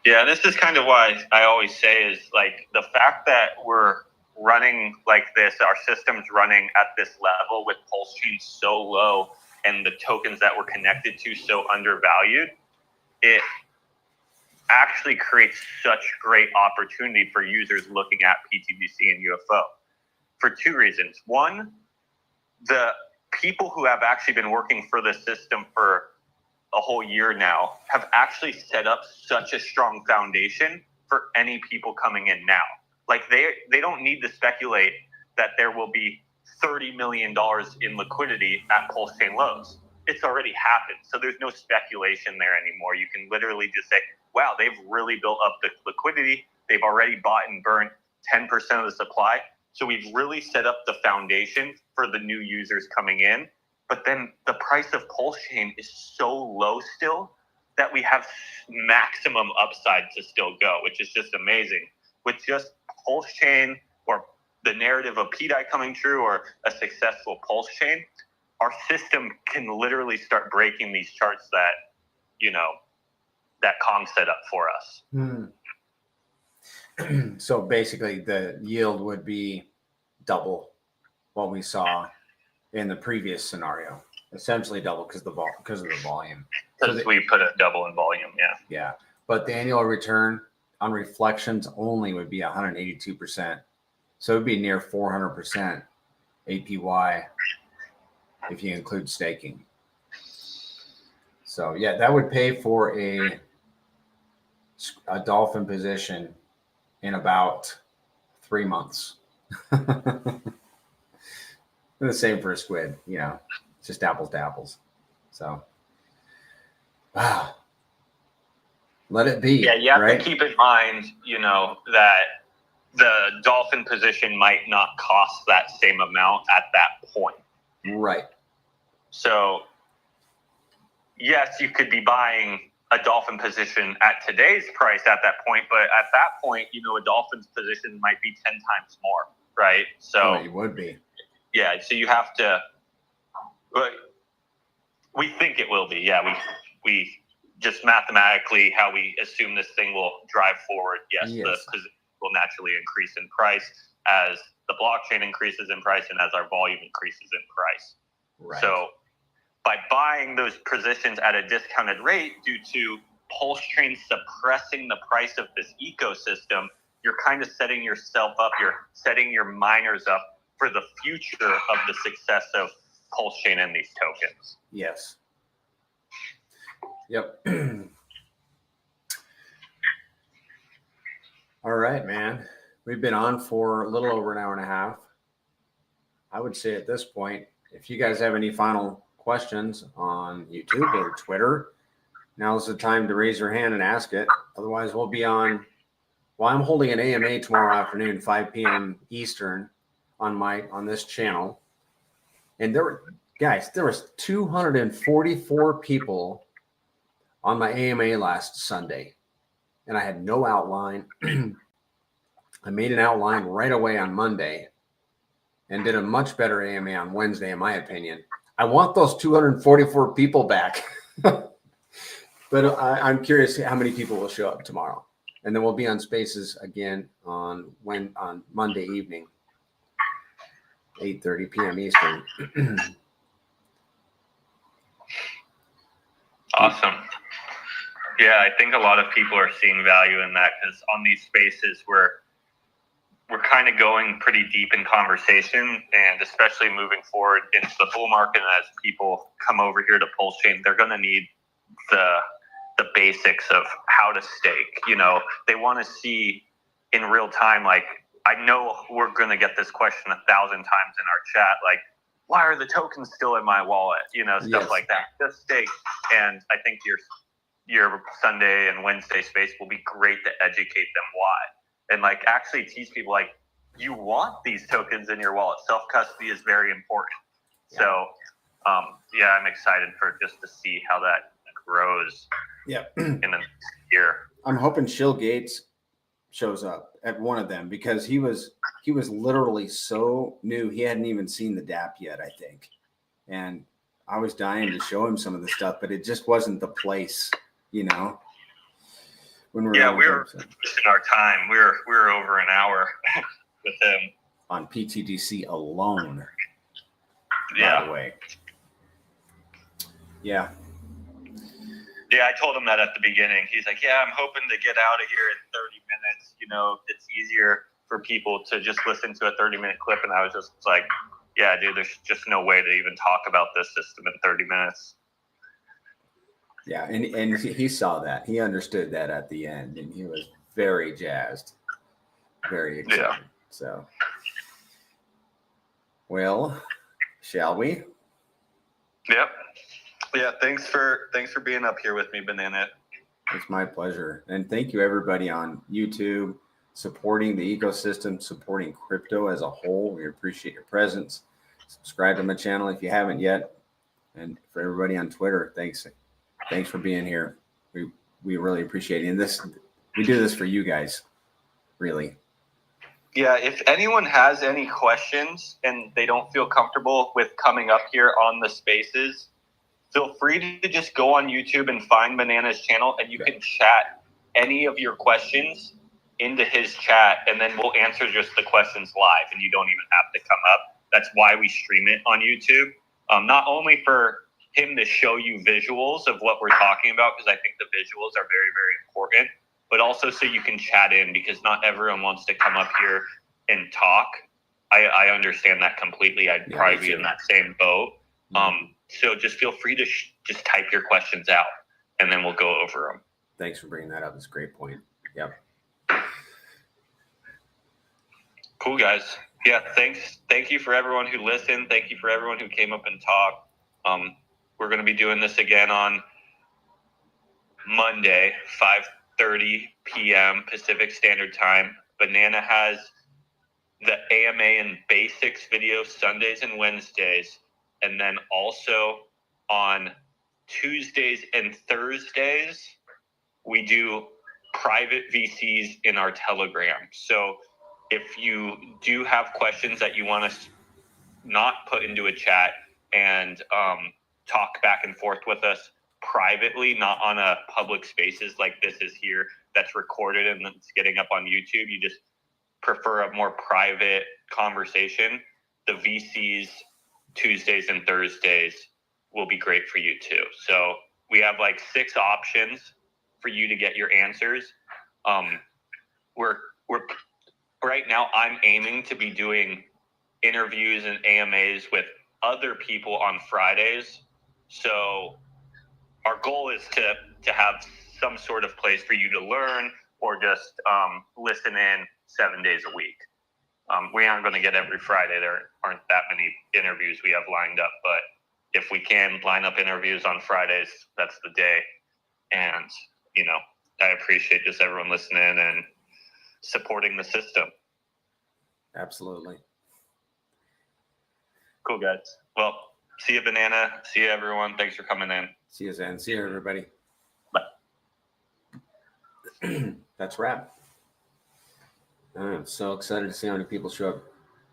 Yeah, this is kind of why I always say is like the fact that we're running like this, our system's running at this level with PulseChain so low and the tokens that we're connected to so undervalued, it actually creates such great opportunity for users looking at pTGC and UFO for two reasons. One, the people who have actually been working for the system for a whole year now have actually set up such a strong foundation for any people coming in now. Like they don't need to speculate that there will be $30 million in liquidity at PulseChain lows. It's already happened. So there's no speculation there anymore. You can literally just say, wow, they've really built up the liquidity. They've already bought and burned 10% of the supply. So we've really set up the foundation for the new users coming in. But then the price of PulseChain is so low still that we have maximum upside to still go, which is just amazing. With just PulseChain or the narrative of PDI coming true or a successful PulseChain, our system can literally start breaking these charts that, that Kong set up for us. So basically the yield would be double what we saw in the previous scenario, essentially double because of the volume. Because we put a double in volume, yeah. Yeah, but the annual return on reflections only would be 182%. So it'd be near 400% APY if you include staking. So yeah, that would pay for a dolphin position in about 3 months. The same for a squid, it's just apples to apples. So, wow. Let it be. Yeah, you have right? to keep in mind, that the dolphin position might not cost that same amount at that point. Right. So, yes, you could be buying a dolphin position at today's price at that point, but at that point, a dolphin's position might be 10 times more, right? So it would be. Yeah, so you have to. We think it will be. Yeah, we just mathematically how we assume this thing will drive forward. Yes, the position will naturally increase in price as the blockchain increases in price and as our volume increases in price. Right. So by buying those positions at a discounted rate due to PulseChain suppressing the price of this ecosystem, you're kind of setting yourself up. You're setting your miners up for the future of the success of PulseChain and these tokens. Yes. Yep. All right, man. We've been on for a little over an hour and a half. I would say at this point, if you guys have any final questions on YouTube or Twitter, now's the time to raise your hand and ask it. Otherwise, we'll be on. Well, I'm holding an AMA tomorrow afternoon, 5 p.m. Eastern, on this channel, and there was 244 people on my AMA last Sunday, and I had no outline. I made an outline right away on Monday and did a much better AMA on Wednesday, in my opinion. I want those 244 people back. But I'm curious how many people will show up tomorrow. And then we'll be on Spaces again on Monday evening, 8:30 p.m. Eastern. Awesome. Yeah, I think a lot of people are seeing value in that because on these spaces we're kind of going pretty deep in conversation, and especially moving forward into the bull market as people come over here to PulseChain, they're going to need the basics of how to stake. They want to see in real time, like, I know we're going to get this question 1,000 times in our chat, like, why are the tokens still in my wallet? Stuff like that. Just stake. And I think your Sunday and Wednesday space will be great to educate them why. And like actually teach people, like, you want these tokens in your wallet. Self-custody is very important. Yeah. So, I'm excited to see how that grows. Yeah. In the next year. I'm hoping Shill Gates shows up at one of them because he was literally so new. He hadn't even seen the DApp yet, I think. And I was dying to show him some of the stuff, but it just wasn't the place, when we were pushing our time. We were over an hour with him on pTGC alone. Yeah. By the way. Yeah. Yeah, I told him that at the beginning. He's like, yeah, I'm hoping to get out of here in 30 minutes. You know, it's easier for people to just listen to a 30-minute clip. And I was just like, yeah, dude, there's just no way to even talk about this system in 30 minutes. Yeah, and he saw that. He understood that at the end, and he was very jazzed, very excited. Yeah. So, well, shall we? Yep. Yeah, thanks for being up here with me, Banana. It's my pleasure. And thank you everybody on YouTube supporting the ecosystem, supporting crypto as a whole. We appreciate your presence. Subscribe to my channel if you haven't yet. And for everybody on Twitter, thanks for being here. We really appreciate it. And we do this for you guys, really. Yeah, if anyone has any questions and they don't feel comfortable with coming up here on the spaces, feel free to just go on YouTube and find Banana's channel, and you can chat any of your questions into his chat, and then we'll answer just the questions live, and you don't even have to come up. That's why we stream it on YouTube. Not only for him to show you visuals of what we're talking about, because I think the visuals are very, very important, but also so you can chat in, because not everyone wants to come up here and talk. I understand that completely. I'd probably be in that same boat. So just feel free to just type your questions out, and then we'll go over them. Thanks for bringing that up. It's a great point. Yep. Cool, guys. Yeah, thanks. Thank you for everyone who listened. Thank you for everyone who came up and talked. We're going to be doing this again on Monday, 5:30 p.m. Pacific Standard Time. Banana has the AMA and Basics video Sundays and Wednesdays. And then also on Tuesdays and Thursdays, we do private VCs in our Telegram. So if you do have questions that you want us not put into a chat and talk back and forth with us privately, not on a public spaces like this is here that's recorded and it's getting up on YouTube, you just prefer a more private conversation, the VCs Tuesdays and Thursdays will be great for you too. So we have like 6 options for you to get your answers. We're right now, I'm aiming to be doing interviews and AMAs with other people on Fridays. So our goal is to have some sort of place for you to learn or just listen in 7 days a week. We aren't going to get every Friday. There aren't that many interviews we have lined up, but if we can line up interviews on Fridays, that's the day. And, you know, I appreciate just everyone listening and supporting the system. Absolutely. Cool, guys. Well, see you, Banana. See you, everyone. Thanks for coming in. See you, Zen. See you, everybody. Bye. That's a wrap. I'm so excited to see how many people show up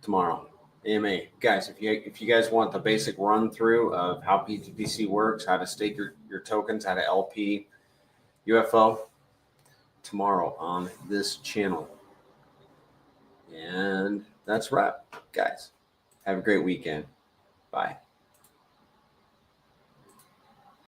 tomorrow. AMA. Guys, if you guys want the basic run through of how pTGC works, how to stake your tokens, how to LP UFO, tomorrow on this channel. And that's a wrap, guys. Have a great weekend. Bye.